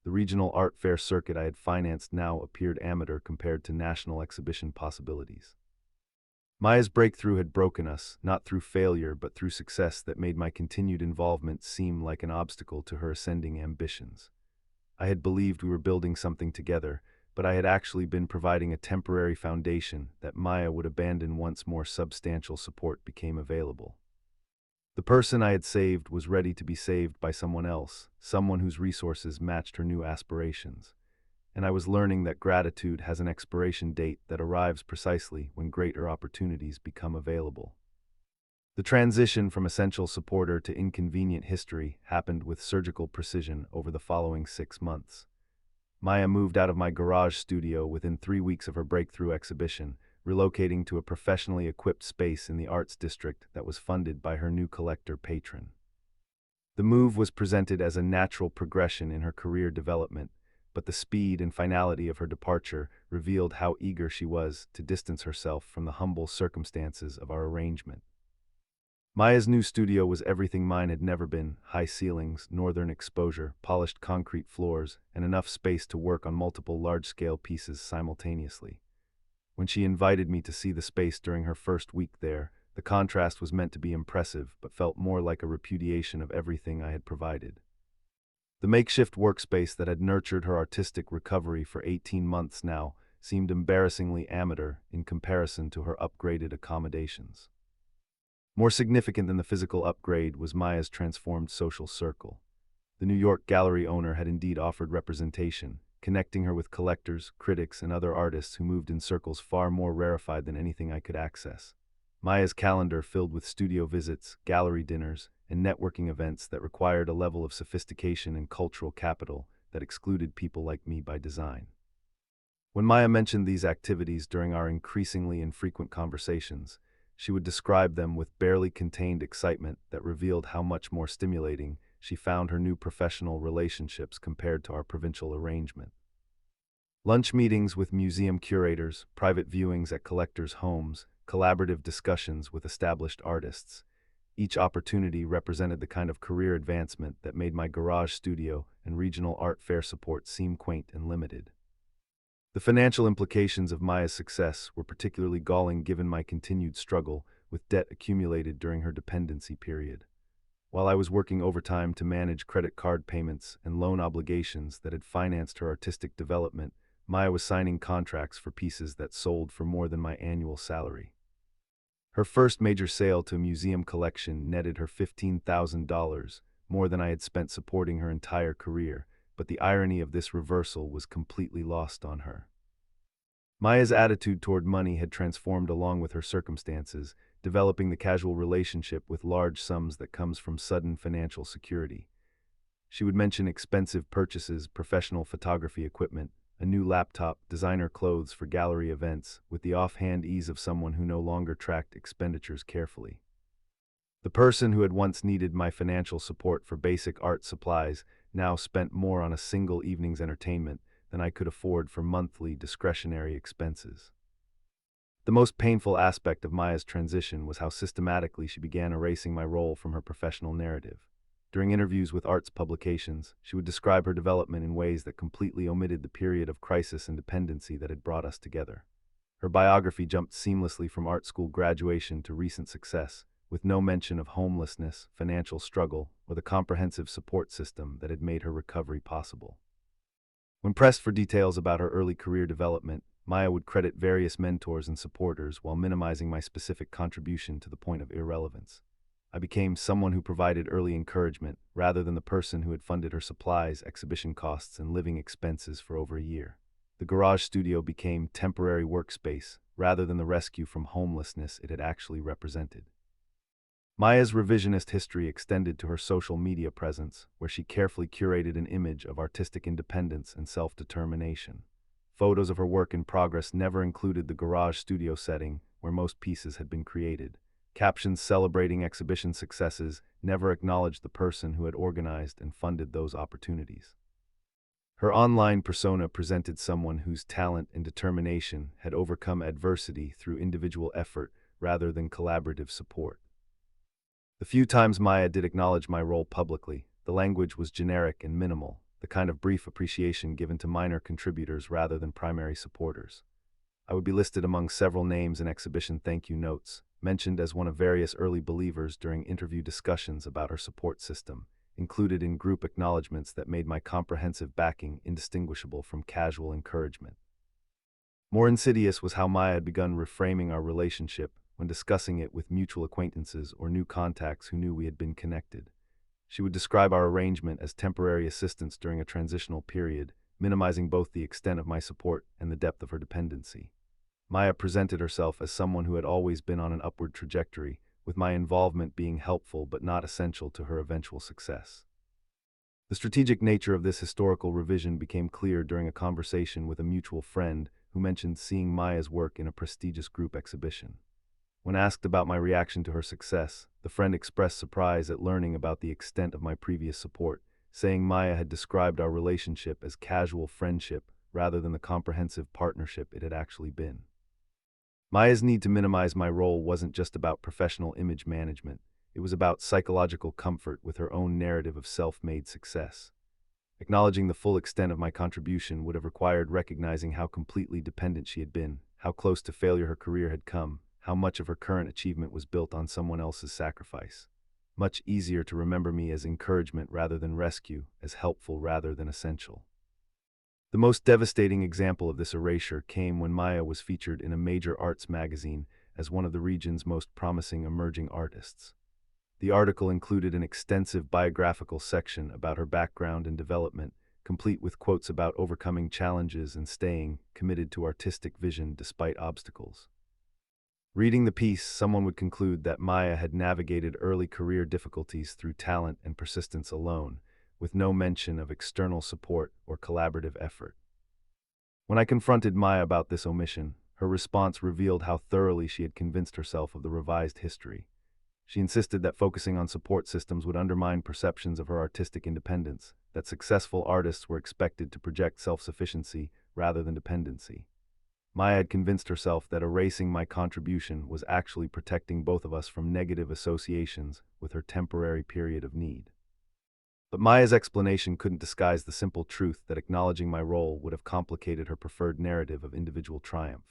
The regional art fair circuit I had financed now appeared amateur compared to national exhibition possibilities. Maya's breakthrough had broken us, not through failure but through success that made my continued involvement seem like an obstacle to her ascending ambitions. I had believed we were building something together, but I had actually been providing a temporary foundation that Maya would abandon once more substantial support became available. The person I had saved was ready to be saved by someone else, someone whose resources matched her new aspirations. And I was learning that gratitude has an expiration date that arrives precisely when greater opportunities become available. The transition from essential supporter to inconvenient history happened with surgical precision over the following 6 months. Maya moved out of my garage studio within 3 weeks of her breakthrough exhibition, relocating to a professionally equipped space in the arts district that was funded by her new collector patron. The move was presented as a natural progression in her career development, but the speed and finality of her departure revealed how eager she was to distance herself from the humble circumstances of our arrangement. Maya's new studio was everything mine had never been: high ceilings, northern exposure, polished concrete floors, and enough space to work on multiple large-scale pieces simultaneously. When she invited me to see the space during her first week there, the contrast was meant to be impressive but felt more like a repudiation of everything I had provided. The makeshift workspace that had nurtured her artistic recovery for 18 months now seemed embarrassingly amateur in comparison to her upgraded accommodations. More significant than the physical upgrade was Maya's transformed social circle. The New York gallery owner had indeed offered representation, connecting her with collectors, critics, and other artists who moved in circles far more rarefied than anything I could access. Maya's calendar filled with studio visits, gallery dinners, and networking events that required a level of sophistication and cultural capital that excluded people like me by design. When Maya mentioned these activities during our increasingly infrequent conversations, she would describe them with barely contained excitement that revealed how much more stimulating she found her new professional relationships compared to our provincial arrangement. Lunch meetings with museum curators, private viewings at collectors' homes, collaborative discussions with established artists. Each opportunity represented the kind of career advancement that made my garage studio and regional art fair support seem quaint and limited. The financial implications of Maya's success were particularly galling given my continued struggle with debt accumulated during her dependency period. While I was working overtime to manage credit card payments and loan obligations that had financed her artistic development, Maya was signing contracts for pieces that sold for more than my annual salary. Her first major sale to a museum collection netted her $15,000, more than I had spent supporting her entire career, but the irony of this reversal was completely lost on her. Maya's attitude toward money had transformed along with her circumstances, developing the casual relationship with large sums that comes from sudden financial security. She would mention expensive purchases, professional photography equipment, a new laptop, designer clothes for gallery events, with the offhand ease of someone who no longer tracked expenditures carefully. The person who had once needed my financial support for basic art supplies now spent more on a single evening's entertainment than I could afford for monthly discretionary expenses. The most painful aspect of Maya's transition was how systematically she began erasing my role from her professional narrative. During interviews with arts publications, she would describe her development in ways that completely omitted the period of crisis and dependency that had brought us together. Her biography jumped seamlessly from art school graduation to recent success, with no mention of homelessness, financial struggle, or the comprehensive support system that had made her recovery possible. When pressed for details about her early career development, Maya would credit various mentors and supporters while minimizing my specific contribution to the point of irrelevance. I became someone who provided early encouragement, rather than the person who had funded her supplies, exhibition costs, and living expenses for over a year. The garage studio became temporary workspace, rather than the rescue from homelessness it had actually represented. Maya's revisionist history extended to her social media presence, where she carefully curated an image of artistic independence and self-determination. Photos of her work in progress never included the garage studio setting where most pieces had been created. Captions celebrating exhibition successes never acknowledged the person who had organized and funded those opportunities. Her online persona presented someone whose talent and determination had overcome adversity through individual effort rather than collaborative support. The few times Maya did acknowledge my role publicly, the language was generic and minimal, the kind of brief appreciation given to minor contributors rather than primary supporters. I would be listed among several names in exhibition thank you notes, mentioned as one of various early believers during interview discussions about our support system, included in group acknowledgments that made my comprehensive backing indistinguishable from casual encouragement. More insidious was how Maya had begun reframing our relationship when discussing it with mutual acquaintances or new contacts who knew we had been connected. She would describe our arrangement as temporary assistance during a transitional period, minimizing both the extent of my support and the depth of her dependency. Maya presented herself as someone who had always been on an upward trajectory, with my involvement being helpful but not essential to her eventual success. The strategic nature of this historical revision became clear during a conversation with a mutual friend who mentioned seeing Maya's work in a prestigious group exhibition. When asked about my reaction to her success, the friend expressed surprise at learning about the extent of my previous support, saying Maya had described our relationship as casual friendship rather than the comprehensive partnership it had actually been. Maya's need to minimize my role wasn't just about professional image management, it was about psychological comfort with her own narrative of self-made success. Acknowledging the full extent of my contribution would have required recognizing how completely dependent she had been, how close to failure her career had come, how much of her current achievement was built on someone else's sacrifice. Much easier to remember me as encouragement rather than rescue, as helpful rather than essential. The most devastating example of this erasure came when Maya was featured in a major arts magazine as one of the region's most promising emerging artists. The article included an extensive biographical section about her background and development, complete with quotes about overcoming challenges and staying committed to artistic vision despite obstacles. Reading the piece, someone would conclude that Maya had navigated early career difficulties through talent and persistence alone, with no mention of external support or collaborative effort. When I confronted Maya about this omission, her response revealed how thoroughly she had convinced herself of the revised history. She insisted that focusing on support systems would undermine perceptions of her artistic independence, that successful artists were expected to project self-sufficiency rather than dependency. Maya had convinced herself that erasing my contribution was actually protecting both of us from negative associations with her temporary period of need. But Maya's explanation couldn't disguise the simple truth that acknowledging my role would have complicated her preferred narrative of individual triumph.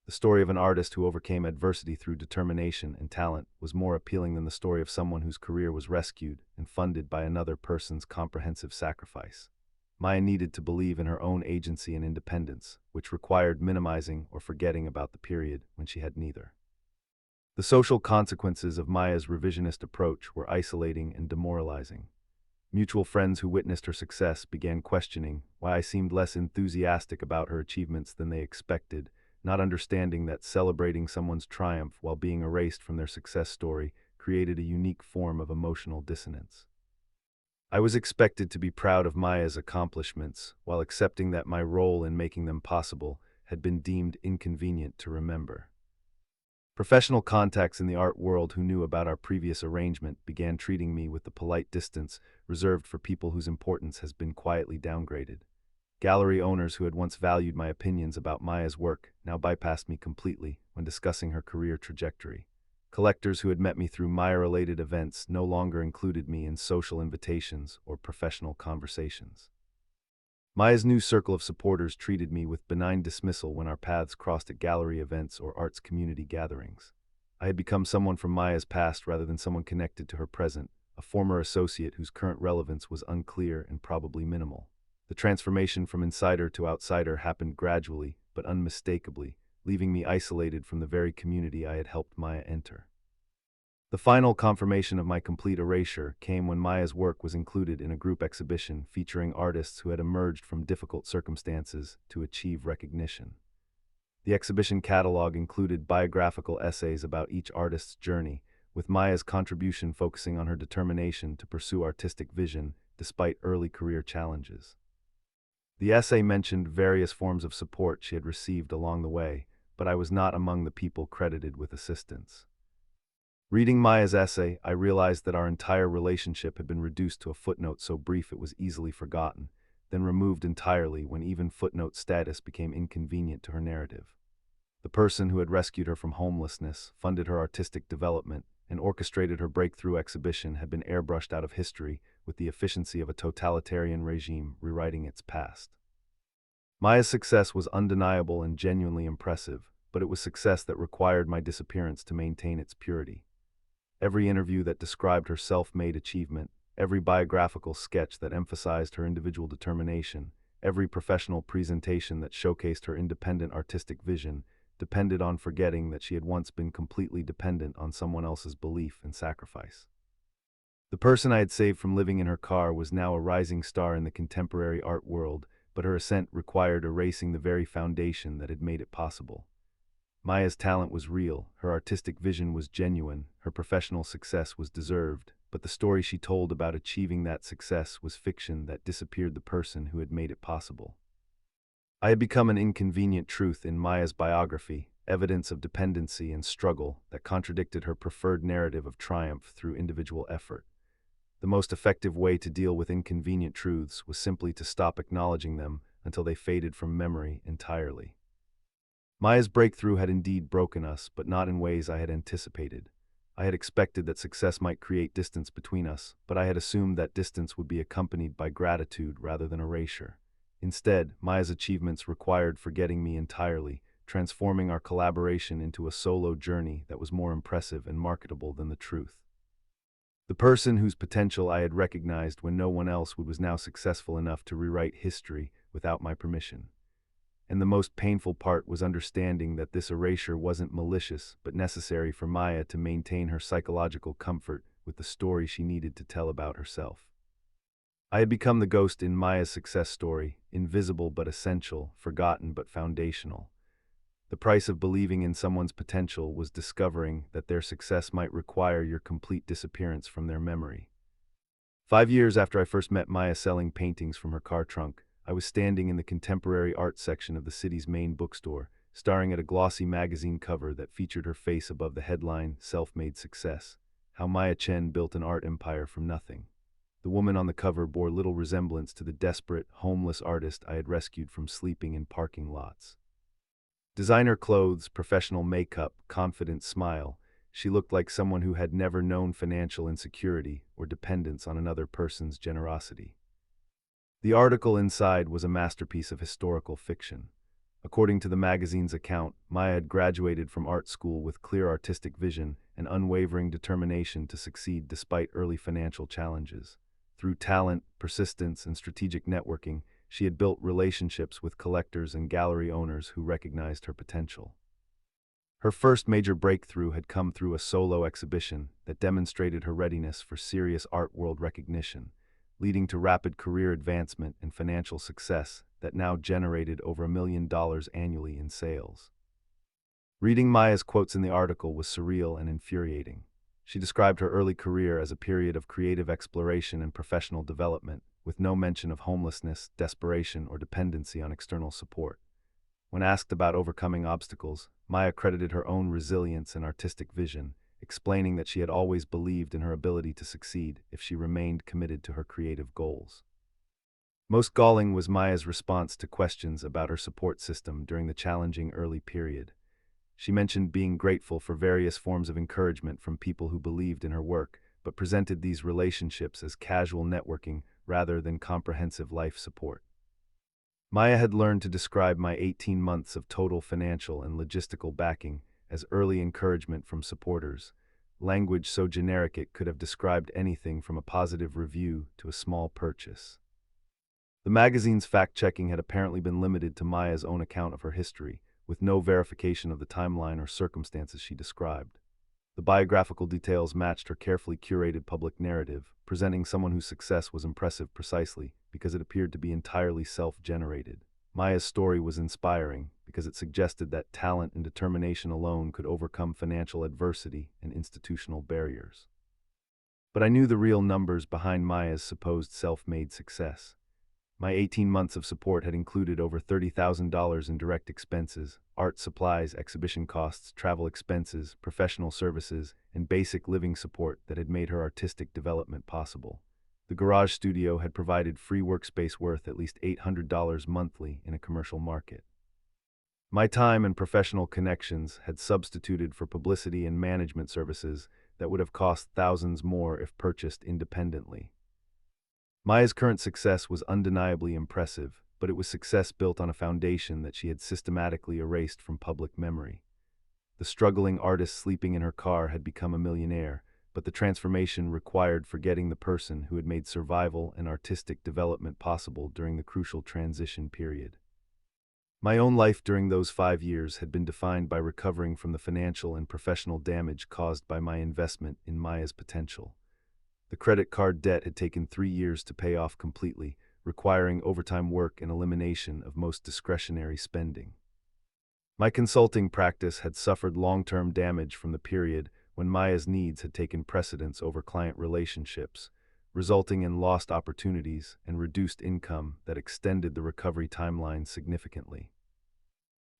The story of an artist who overcame adversity through determination and talent was more appealing than the story of someone whose career was rescued and funded by another person's comprehensive sacrifice. Maya needed to believe in her own agency and independence, which required minimizing or forgetting about the period when she had neither. The social consequences of Maya's revisionist approach were isolating and demoralizing. Mutual friends who witnessed her success began questioning why I seemed less enthusiastic about her achievements than they expected, not understanding that celebrating someone's triumph while being erased from their success story created a unique form of emotional dissonance. I was expected to be proud of Maya's accomplishments, while accepting that my role in making them possible had been deemed inconvenient to remember. Professional contacts in the art world who knew about our previous arrangement began treating me with the polite distance reserved for people whose importance has been quietly downgraded. Gallery owners who had once valued my opinions about Maya's work now bypassed me completely when discussing her career trajectory. Collectors who had met me through Maya-related events no longer included me in social invitations or professional conversations. Maya's new circle of supporters treated me with benign dismissal when our paths crossed at gallery events or arts community gatherings. I had become someone from Maya's past rather than someone connected to her present, a former associate whose current relevance was unclear and probably minimal. The transformation from insider to outsider happened gradually, but unmistakably, leaving me isolated from the very community I had helped Maya enter. The final confirmation of my complete erasure came when Maya's work was included in a group exhibition featuring artists who had emerged from difficult circumstances to achieve recognition. The exhibition catalog included biographical essays about each artist's journey, with Maya's contribution focusing on her determination to pursue artistic vision despite early career challenges. The essay mentioned various forms of support she had received along the way, but I was not among the people credited with assistance. Reading Maya's essay, I realized that our entire relationship had been reduced to a footnote so brief it was easily forgotten, then removed entirely when even footnote status became inconvenient to her narrative. The person who had rescued her from homelessness, funded her artistic development, and orchestrated her breakthrough exhibition had been airbrushed out of history with the efficiency of a totalitarian regime rewriting its past. Maya's success was undeniable and genuinely impressive, but it was success that required my disappearance to maintain its purity. Every interview that described her self-made achievement, every biographical sketch that emphasized her individual determination, every professional presentation that showcased her independent artistic vision, depended on forgetting that she had once been completely dependent on someone else's belief and sacrifice. The person I had saved from living in her car was now a rising star in the contemporary art world, but her ascent required erasing the very foundation that had made it possible. Maya's talent was real, her artistic vision was genuine, her professional success was deserved, but the story she told about achieving that success was fiction that disappeared the person who had made it possible. I had become an inconvenient truth in Maya's biography, evidence of dependency and struggle that contradicted her preferred narrative of triumph through individual effort. The most effective way to deal with inconvenient truths was simply to stop acknowledging them until they faded from memory entirely. Maya's breakthrough had indeed broken us, but not in ways I had anticipated. I had expected that success might create distance between us, but I had assumed that distance would be accompanied by gratitude rather than erasure. Instead, Maya's achievements required forgetting me entirely, transforming our collaboration into a solo journey that was more impressive and marketable than the truth. The person whose potential I had recognized when no one else would was now successful enough to rewrite history without my permission. And the most painful part was understanding that this erasure wasn't malicious but necessary for Maya to maintain her psychological comfort with the story she needed to tell about herself. I had become the ghost in Maya's success story, invisible but essential, forgotten but foundational. The price of believing in someone's potential was discovering that their success might require your complete disappearance from their memory. 5 years after I first met Maya selling paintings from her car trunk, I was standing in the contemporary art section of the city's main bookstore, staring at a glossy magazine cover that featured her face above the headline, Self-Made Success, How Maya Chen Built an Art Empire from Nothing. The woman on the cover bore little resemblance to the desperate, homeless artist I had rescued from sleeping in parking lots. Designer clothes, professional makeup, confident smile, she looked like someone who had never known financial insecurity or dependence on another person's generosity. The article inside was a masterpiece of historical fiction. According to the magazine's account, Maya had graduated from art school with clear artistic vision and unwavering determination to succeed despite early financial challenges. Through talent, persistence, and strategic networking, she had built relationships with collectors and gallery owners who recognized her potential. Her first major breakthrough had come through a solo exhibition that demonstrated her readiness for serious art world recognition, leading to rapid career advancement and financial success that now generated over $1 million annually in sales. Reading Maya's quotes in the article was surreal and infuriating. She described her early career as a period of creative exploration and professional development, with no mention of homelessness, desperation, or dependency on external support. When asked about overcoming obstacles, Maya credited her own resilience and artistic vision, explaining that she had always believed in her ability to succeed if she remained committed to her creative goals. Most galling was Maya's response to questions about her support system during the challenging early period. She mentioned being grateful for various forms of encouragement from people who believed in her work, but presented these relationships as casual networking rather than comprehensive life support. Maya had learned to describe my 18 months of total financial and logistical backing as early encouragement from supporters, language so generic it could have described anything from a positive review to a small purchase. The magazine's fact-checking had apparently been limited to Maya's own account of her history, with no verification of the timeline or circumstances she described. The biographical details matched her carefully curated public narrative, presenting someone whose success was impressive precisely because it appeared to be entirely self-generated. Maya's story was inspiring because it suggested that talent and determination alone could overcome financial adversity and institutional barriers. But I knew the real numbers behind Maya's supposed self-made success. My 18 months of support had included over $30,000 in direct expenses, art supplies, exhibition costs, travel expenses, professional services, and basic living support that had made her artistic development possible. The garage studio had provided free workspace worth at least $800 monthly in a commercial market. My time and professional connections had substituted for publicity and management services that would have cost thousands more if purchased independently. Maya's current success was undeniably impressive, but it was success built on a foundation that she had systematically erased from public memory. The struggling artist sleeping in her car had become a millionaire, but the transformation required forgetting the person who had made survival and artistic development possible during the crucial transition period. My own life during those 5 years had been defined by recovering from the financial and professional damage caused by my investment in Maya's potential. The credit card debt had taken 3 years to pay off completely, requiring overtime work and elimination of most discretionary spending. My consulting practice had suffered long-term damage from the period when Maya's needs had taken precedence over client relationships, resulting in lost opportunities and reduced income that extended the recovery timeline significantly.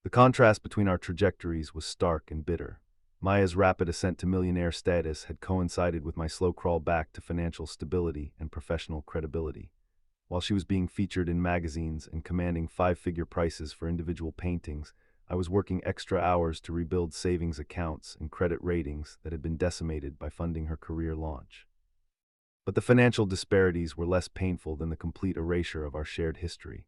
The contrast between our trajectories was stark and bitter. Maya's rapid ascent to millionaire status had coincided with my slow crawl back to financial stability and professional credibility. While she was being featured in magazines and commanding five-figure prices for individual paintings, I was working extra hours to rebuild savings accounts and credit ratings that had been decimated by funding her career launch. But the financial disparities were less painful than the complete erasure of our shared history.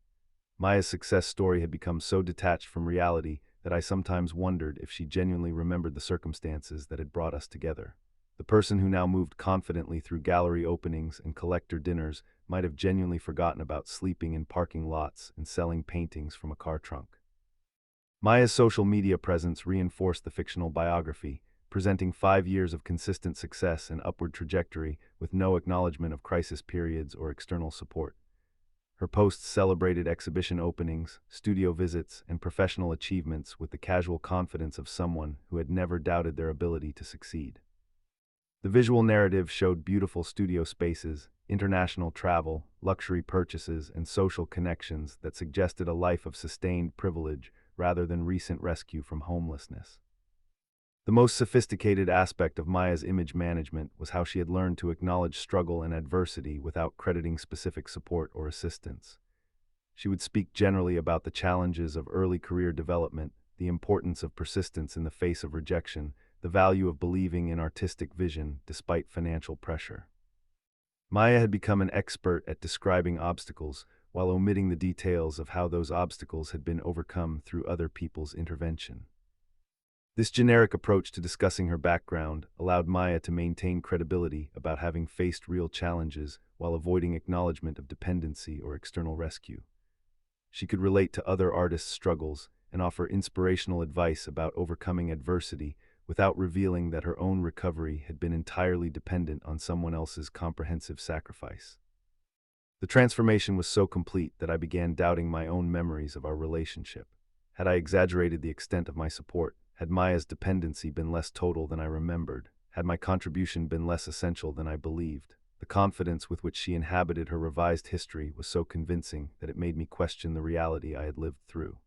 Maya's success story had become so detached from reality that I sometimes wondered if she genuinely remembered the circumstances that had brought us together. The person who now moved confidently through gallery openings and collector dinners might have genuinely forgotten about sleeping in parking lots and selling paintings from a car trunk. Maya's social media presence reinforced the fictional biography, presenting 5 years of consistent success and upward trajectory with no acknowledgement of crisis periods or external support. Her posts celebrated exhibition openings, studio visits, and professional achievements with the casual confidence of someone who had never doubted their ability to succeed. The visual narrative showed beautiful studio spaces, international travel, luxury purchases, and social connections that suggested a life of sustained privilege rather than recent rescue from homelessness. The most sophisticated aspect of Maya's image management was how she had learned to acknowledge struggle and adversity without crediting specific support or assistance. She would speak generally about the challenges of early career development, the importance of persistence in the face of rejection, the value of believing in artistic vision despite financial pressure. Maya had become an expert at describing obstacles, while omitting the details of how those obstacles had been overcome through other people's intervention. This generic approach to discussing her background allowed Maya to maintain credibility about having faced real challenges while avoiding acknowledgement of dependency or external rescue. She could relate to other artists' struggles and offer inspirational advice about overcoming adversity without revealing that her own recovery had been entirely dependent on someone else's comprehensive sacrifice. The transformation was so complete that I began doubting my own memories of our relationship. Had I exaggerated the extent of my support? Had Maya's dependency been less total than I remembered? Had my contribution been less essential than I believed? The confidence with which she inhabited her revised history was so convincing that it made me question the reality I had lived through.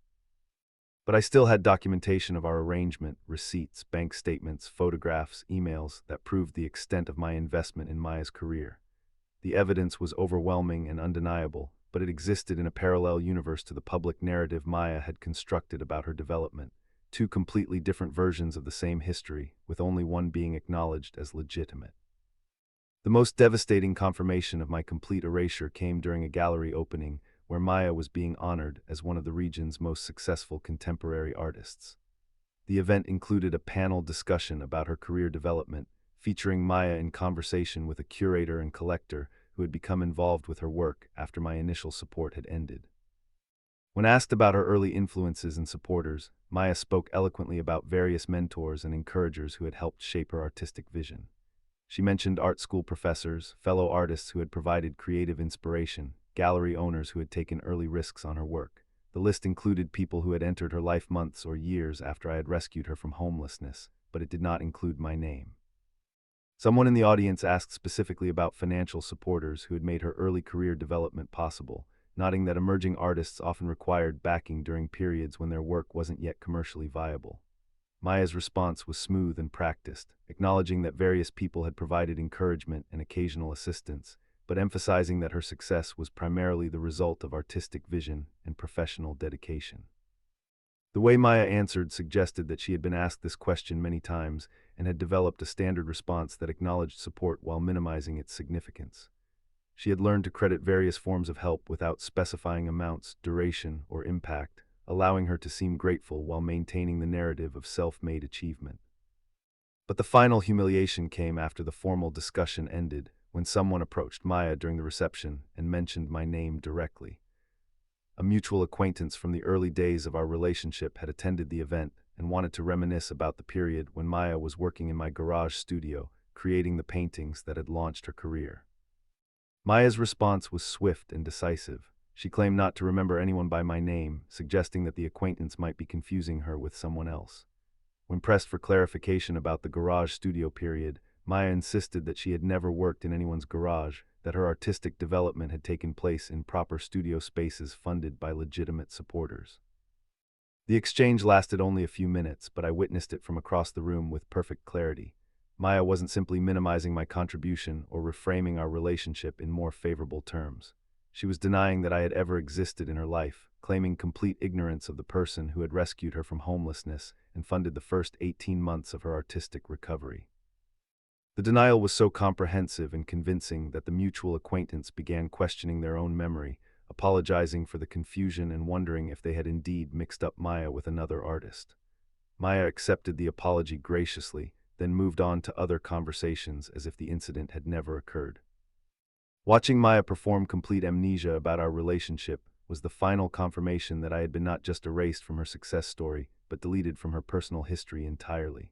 But I still had documentation of our arrangement, receipts, bank statements, photographs, emails that proved the extent of my investment in Maya's career. The evidence was overwhelming and undeniable, but it existed in a parallel universe to the public narrative Maya had constructed about her development. Two completely different versions of the same history, with only one being acknowledged as legitimate. The most devastating confirmation of my complete erasure came during a gallery opening where Maya was being honored as one of the region's most successful contemporary artists. The event included a panel discussion about her career development, featuring Maya in conversation with a curator and collector who had become involved with her work after my initial support had ended. When asked about her early influences and supporters, Maya spoke eloquently about various mentors and encouragers who had helped shape her artistic vision. She mentioned art school professors, fellow artists who had provided creative inspiration, gallery owners who had taken early risks on her work. The list included people who had entered her life months or years after I had rescued her from homelessness, but it did not include my name. Someone in the audience asked specifically about financial supporters who had made her early career development possible, noting that emerging artists often required backing during periods when their work wasn't yet commercially viable. Maya's response was smooth and practiced, acknowledging that various people had provided encouragement and occasional assistance, but emphasizing that her success was primarily the result of artistic vision and professional dedication. The way Maya answered suggested that she had been asked this question many times and had developed a standard response that acknowledged support while minimizing its significance. She had learned to credit various forms of help without specifying amounts, duration, or impact, allowing her to seem grateful while maintaining the narrative of self-made achievement. But the final humiliation came after the formal discussion ended, when someone approached Maya during the reception and mentioned my name directly. A mutual acquaintance from the early days of our relationship had attended the event and wanted to reminisce about the period when Maya was working in my garage studio, creating the paintings that had launched her career. Maya's response was swift and decisive. She claimed not to remember anyone by my name, suggesting that the acquaintance might be confusing her with someone else. When pressed for clarification about the garage studio period, Maya insisted that she had never worked in anyone's garage, that her artistic development had taken place in proper studio spaces funded by legitimate supporters. The exchange lasted only a few minutes, but I witnessed it from across the room with perfect clarity. Maya wasn't simply minimizing my contribution or reframing our relationship in more favorable terms. She was denying that I had ever existed in her life, claiming complete ignorance of the person who had rescued her from homelessness and funded the first 18 months of her artistic recovery. The denial was so comprehensive and convincing that the mutual acquaintance began questioning their own memory, apologizing for the confusion and wondering if they had indeed mixed up Maya with another artist. Maya accepted the apology graciously, then moved on to other conversations as if the incident had never occurred. Watching Maya perform complete amnesia about our relationship was the final confirmation that I had been not just erased from her success story, but deleted from her personal history entirely.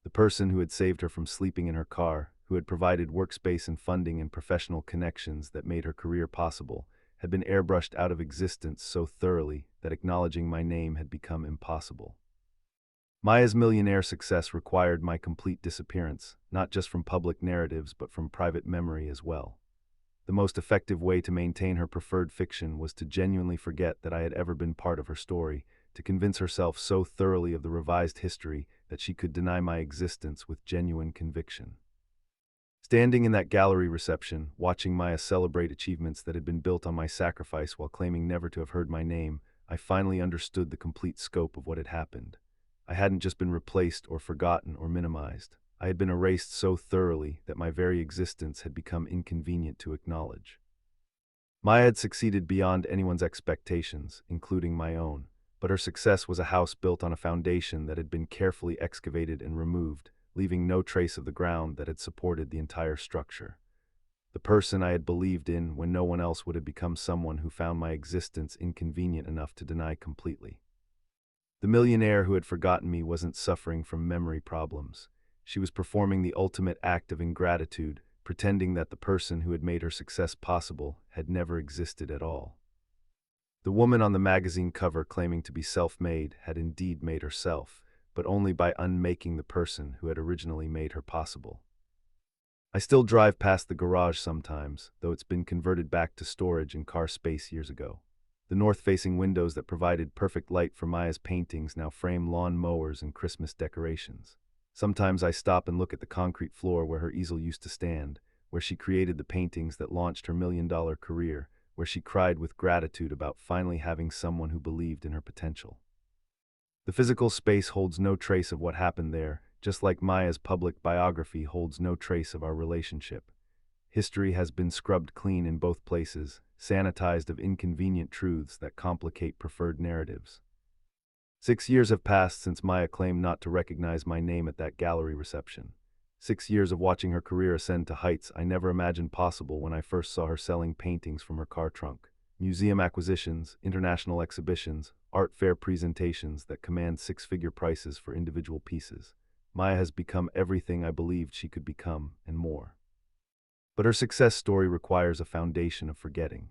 The person who had saved her from sleeping in her car, who had provided workspace and funding and professional connections that made her career possible, had been airbrushed out of existence so thoroughly that acknowledging my name had become impossible. Maya's millionaire success required my complete disappearance, not just from public narratives but from private memory as well. The most effective way to maintain her preferred fiction was to genuinely forget that I had ever been part of her story, to convince herself so thoroughly of the revised history that she could deny my existence with genuine conviction. Standing in that gallery reception, watching Maya celebrate achievements that had been built on my sacrifice while claiming never to have heard my name, I finally understood the complete scope of what had happened. I hadn't just been replaced or forgotten or minimized. I had been erased so thoroughly that my very existence had become inconvenient to acknowledge. Maya had succeeded beyond anyone's expectations, including my own, but her success was a house built on a foundation that had been carefully excavated and removed, leaving no trace of the ground that had supported the entire structure. The person I had believed in when no one else would have become someone who found my existence inconvenient enough to deny completely. The millionaire who had forgotten me wasn't suffering from memory problems. She was performing the ultimate act of ingratitude, pretending that the person who had made her success possible had never existed at all. The woman on the magazine cover claiming to be self-made had indeed made herself, but only by unmaking the person who had originally made her possible. I still drive past the garage sometimes, though it's been converted back to storage and car space years ago. The north-facing windows that provided perfect light for Maya's paintings now frame lawn mowers and Christmas decorations. Sometimes I stop and look at the concrete floor where her easel used to stand, where she created the paintings that launched her million-dollar career, where she cried with gratitude about finally having someone who believed in her potential. The physical space holds no trace of what happened there, just like Maya's public biography holds no trace of our relationship. History has been scrubbed clean in both places, sanitized of inconvenient truths that complicate preferred narratives. 6 years have passed since Maya claimed not to recognize my name at that gallery reception. 6 years of watching her career ascend to heights I never imagined possible when I first saw her selling paintings from her car trunk. Museum acquisitions, international exhibitions, art fair presentations that command six-figure prices for individual pieces. Maya has become everything I believed she could become, and more. But her success story requires a foundation of forgetting.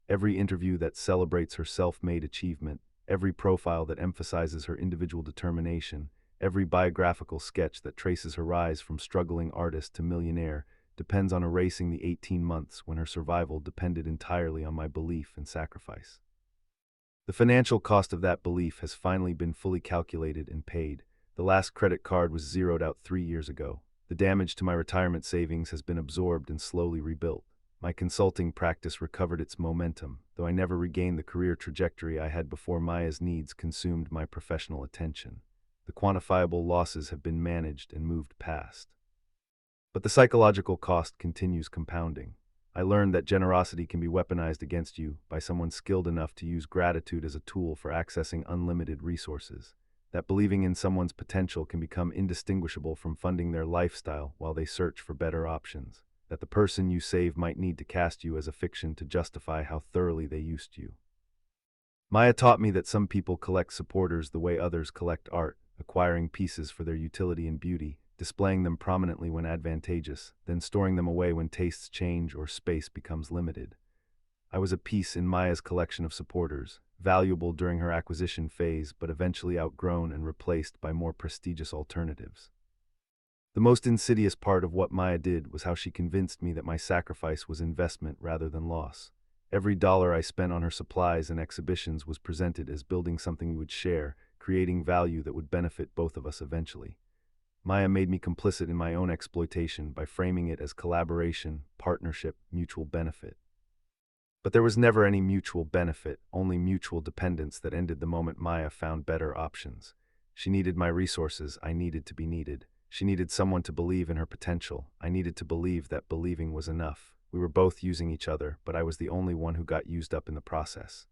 Every interview that celebrates her self-made achievement, every profile that emphasizes her individual determination, every biographical sketch that traces her rise from struggling artist to millionaire depends on erasing the 18 months when her survival depended entirely on my belief and sacrifice. The financial cost of that belief has finally been fully calculated and paid. The last credit card was zeroed out 3 years ago. The damage to my retirement savings has been absorbed and slowly rebuilt. My consulting practice recovered its momentum, though I never regained the career trajectory I had before Maya's needs consumed my professional attention. The quantifiable losses have been managed and moved past. But the psychological cost continues compounding. I learned that generosity can be weaponized against you by someone skilled enough to use gratitude as a tool for accessing unlimited resources. That believing in someone's potential can become indistinguishable from funding their lifestyle while they search for better options. That the person you save might need to cast you as a fiction to justify how thoroughly they used you. Maya taught me that some people collect supporters the way others collect art, acquiring pieces for their utility and beauty, displaying them prominently when advantageous, then storing them away when tastes change or space becomes limited. I was a piece in Maya's collection of supporters, valuable during her acquisition phase but eventually outgrown and replaced by more prestigious alternatives. The most insidious part of what Maya did was how she convinced me that my sacrifice was investment rather than loss. Every dollar I spent on her supplies and exhibitions was presented as building something we would share, creating value that would benefit both of us eventually. Maya made me complicit in my own exploitation by framing it as collaboration, partnership, mutual benefit. But there was never any mutual benefit, only mutual dependence that ended the moment Maya found better options. She needed my resources, I needed to be needed. She needed someone to believe in her potential, I needed to believe that believing was enough. We were both using each other, but I was the only one who got used up in the process.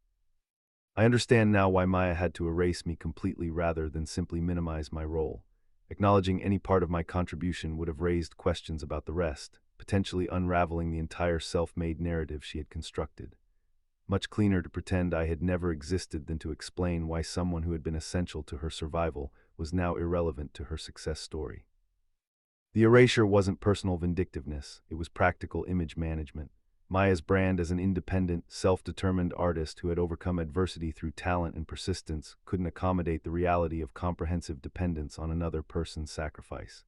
I understand now why Maya had to erase me completely rather than simply minimize my role. Acknowledging any part of my contribution would have raised questions about the rest, potentially unraveling the entire self-made narrative she had constructed. Much cleaner to pretend I had never existed than to explain why someone who had been essential to her survival was now irrelevant to her success story. The erasure wasn't personal vindictiveness, it was practical image management. Maya's brand as an independent, self-determined artist who had overcome adversity through talent and persistence couldn't accommodate the reality of comprehensive dependence on another person's sacrifice.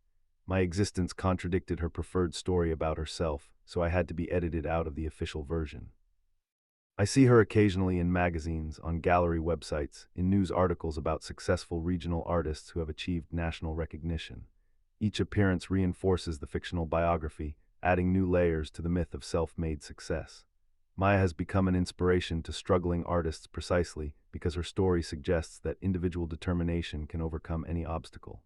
My existence contradicted her preferred story about herself, so I had to be edited out of the official version. I see her occasionally in magazines, on gallery websites, in news articles about successful regional artists who have achieved national recognition. Each appearance reinforces the fictional biography, adding new layers to the myth of self-made success. Maya has become an inspiration to struggling artists precisely because her story suggests that individual determination can overcome any obstacle.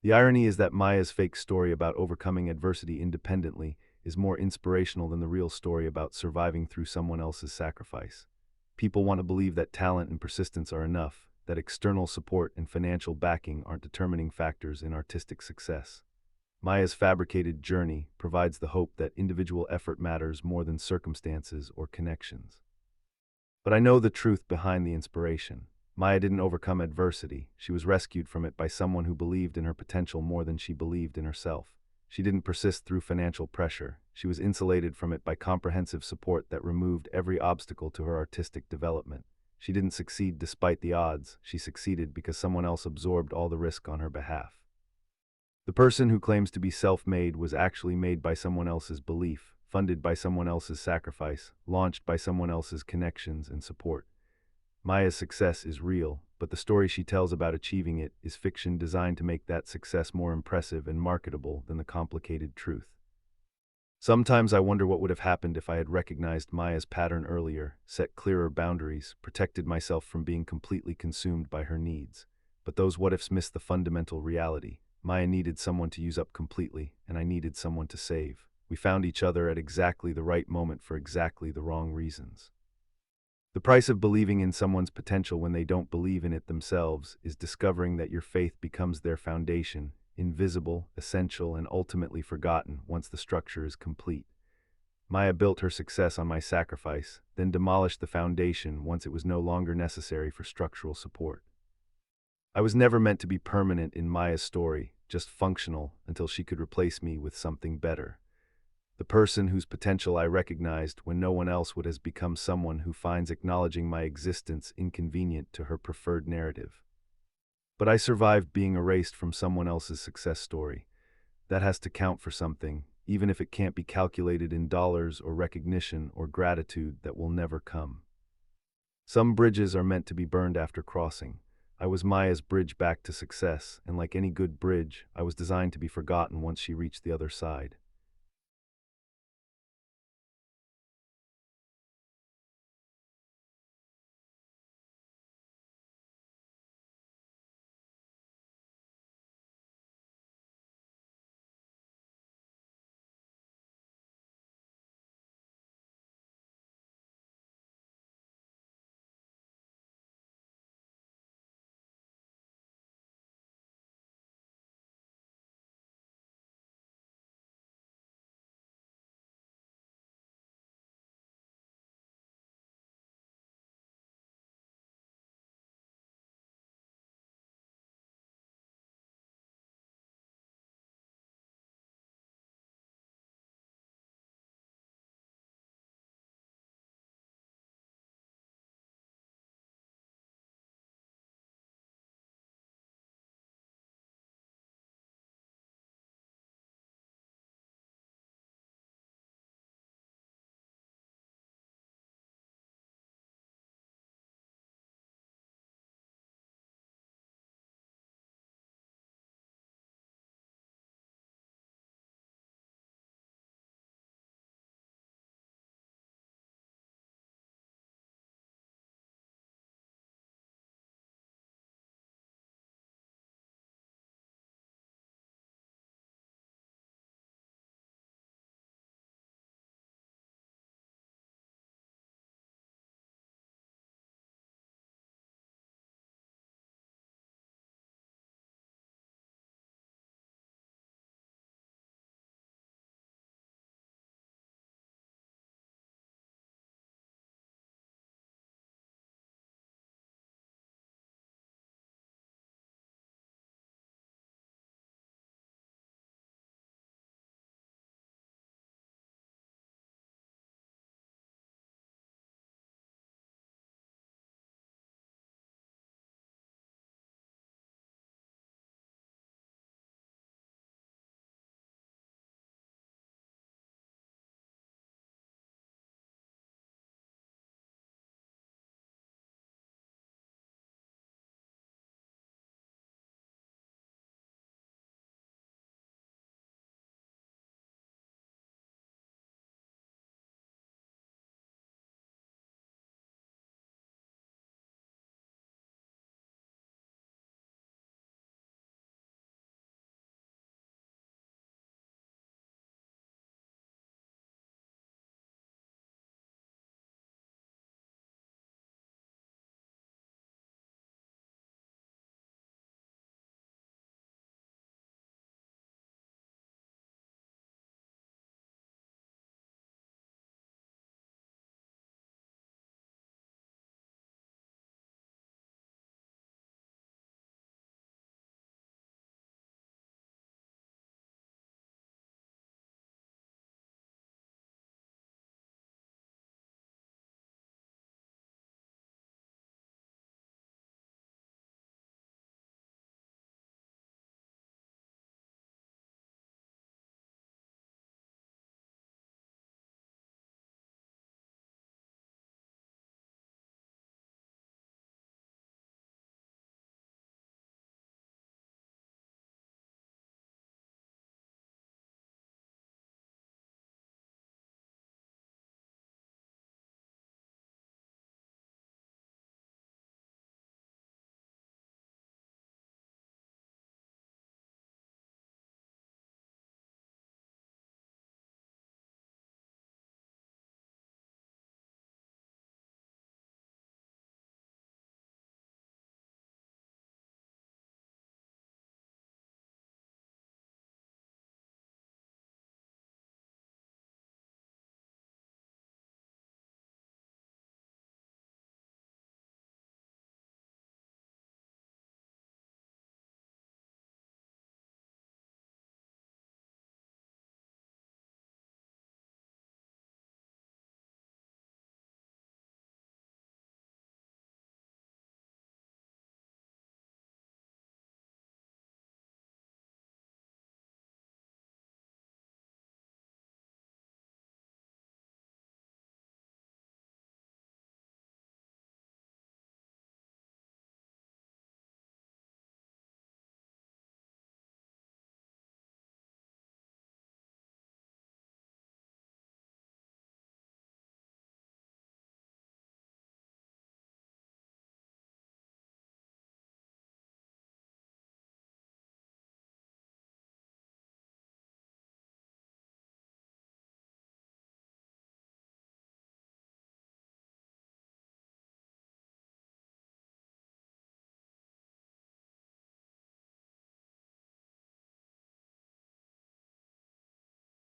The irony is that Maya's fake story about overcoming adversity independently is more inspirational than the real story about surviving through someone else's sacrifice. People want to believe that talent and persistence are enough, that external support and financial backing aren't determining factors in artistic success. Maya's fabricated journey provides the hope that individual effort matters more than circumstances or connections. But I know the truth behind the inspiration. Maya didn't overcome adversity. She was rescued from it by someone who believed in her potential more than she believed in herself. She didn't persist through financial pressure. She was insulated from it by comprehensive support that removed every obstacle to her artistic development. She didn't succeed despite the odds. She succeeded because someone else absorbed all the risk on her behalf. The person who claims to be self-made was actually made by someone else's belief, funded by someone else's sacrifice, launched by someone else's connections and support. Maya's success is real, but the story she tells about achieving it is fiction designed to make that success more impressive and marketable than the complicated truth. Sometimes I wonder what would have happened if I had recognized Maya's pattern earlier, set clearer boundaries, protected myself from being completely consumed by her needs. But those what-ifs miss the fundamental reality. Maya needed someone to use up completely, and I needed someone to save. We found each other at exactly the right moment for exactly the wrong reasons. The price of believing in someone's potential when they don't believe in it themselves is discovering that your faith becomes their foundation, invisible, essential, and ultimately forgotten once the structure is complete. Maya built her success on my sacrifice, then demolished the foundation once it was no longer necessary for structural support. I was never meant to be permanent in Maya's story, just functional until she could replace me with something better. The person whose potential I recognized when no one else would has become someone who finds acknowledging my existence inconvenient to her preferred narrative. But I survived being erased from someone else's success story. That has to count for something, even if it can't be calculated in dollars or recognition or gratitude that will never come. Some bridges are meant to be burned after crossing. I was Maya's bridge back to success, and like any good bridge, I was designed to be forgotten once she reached the other side.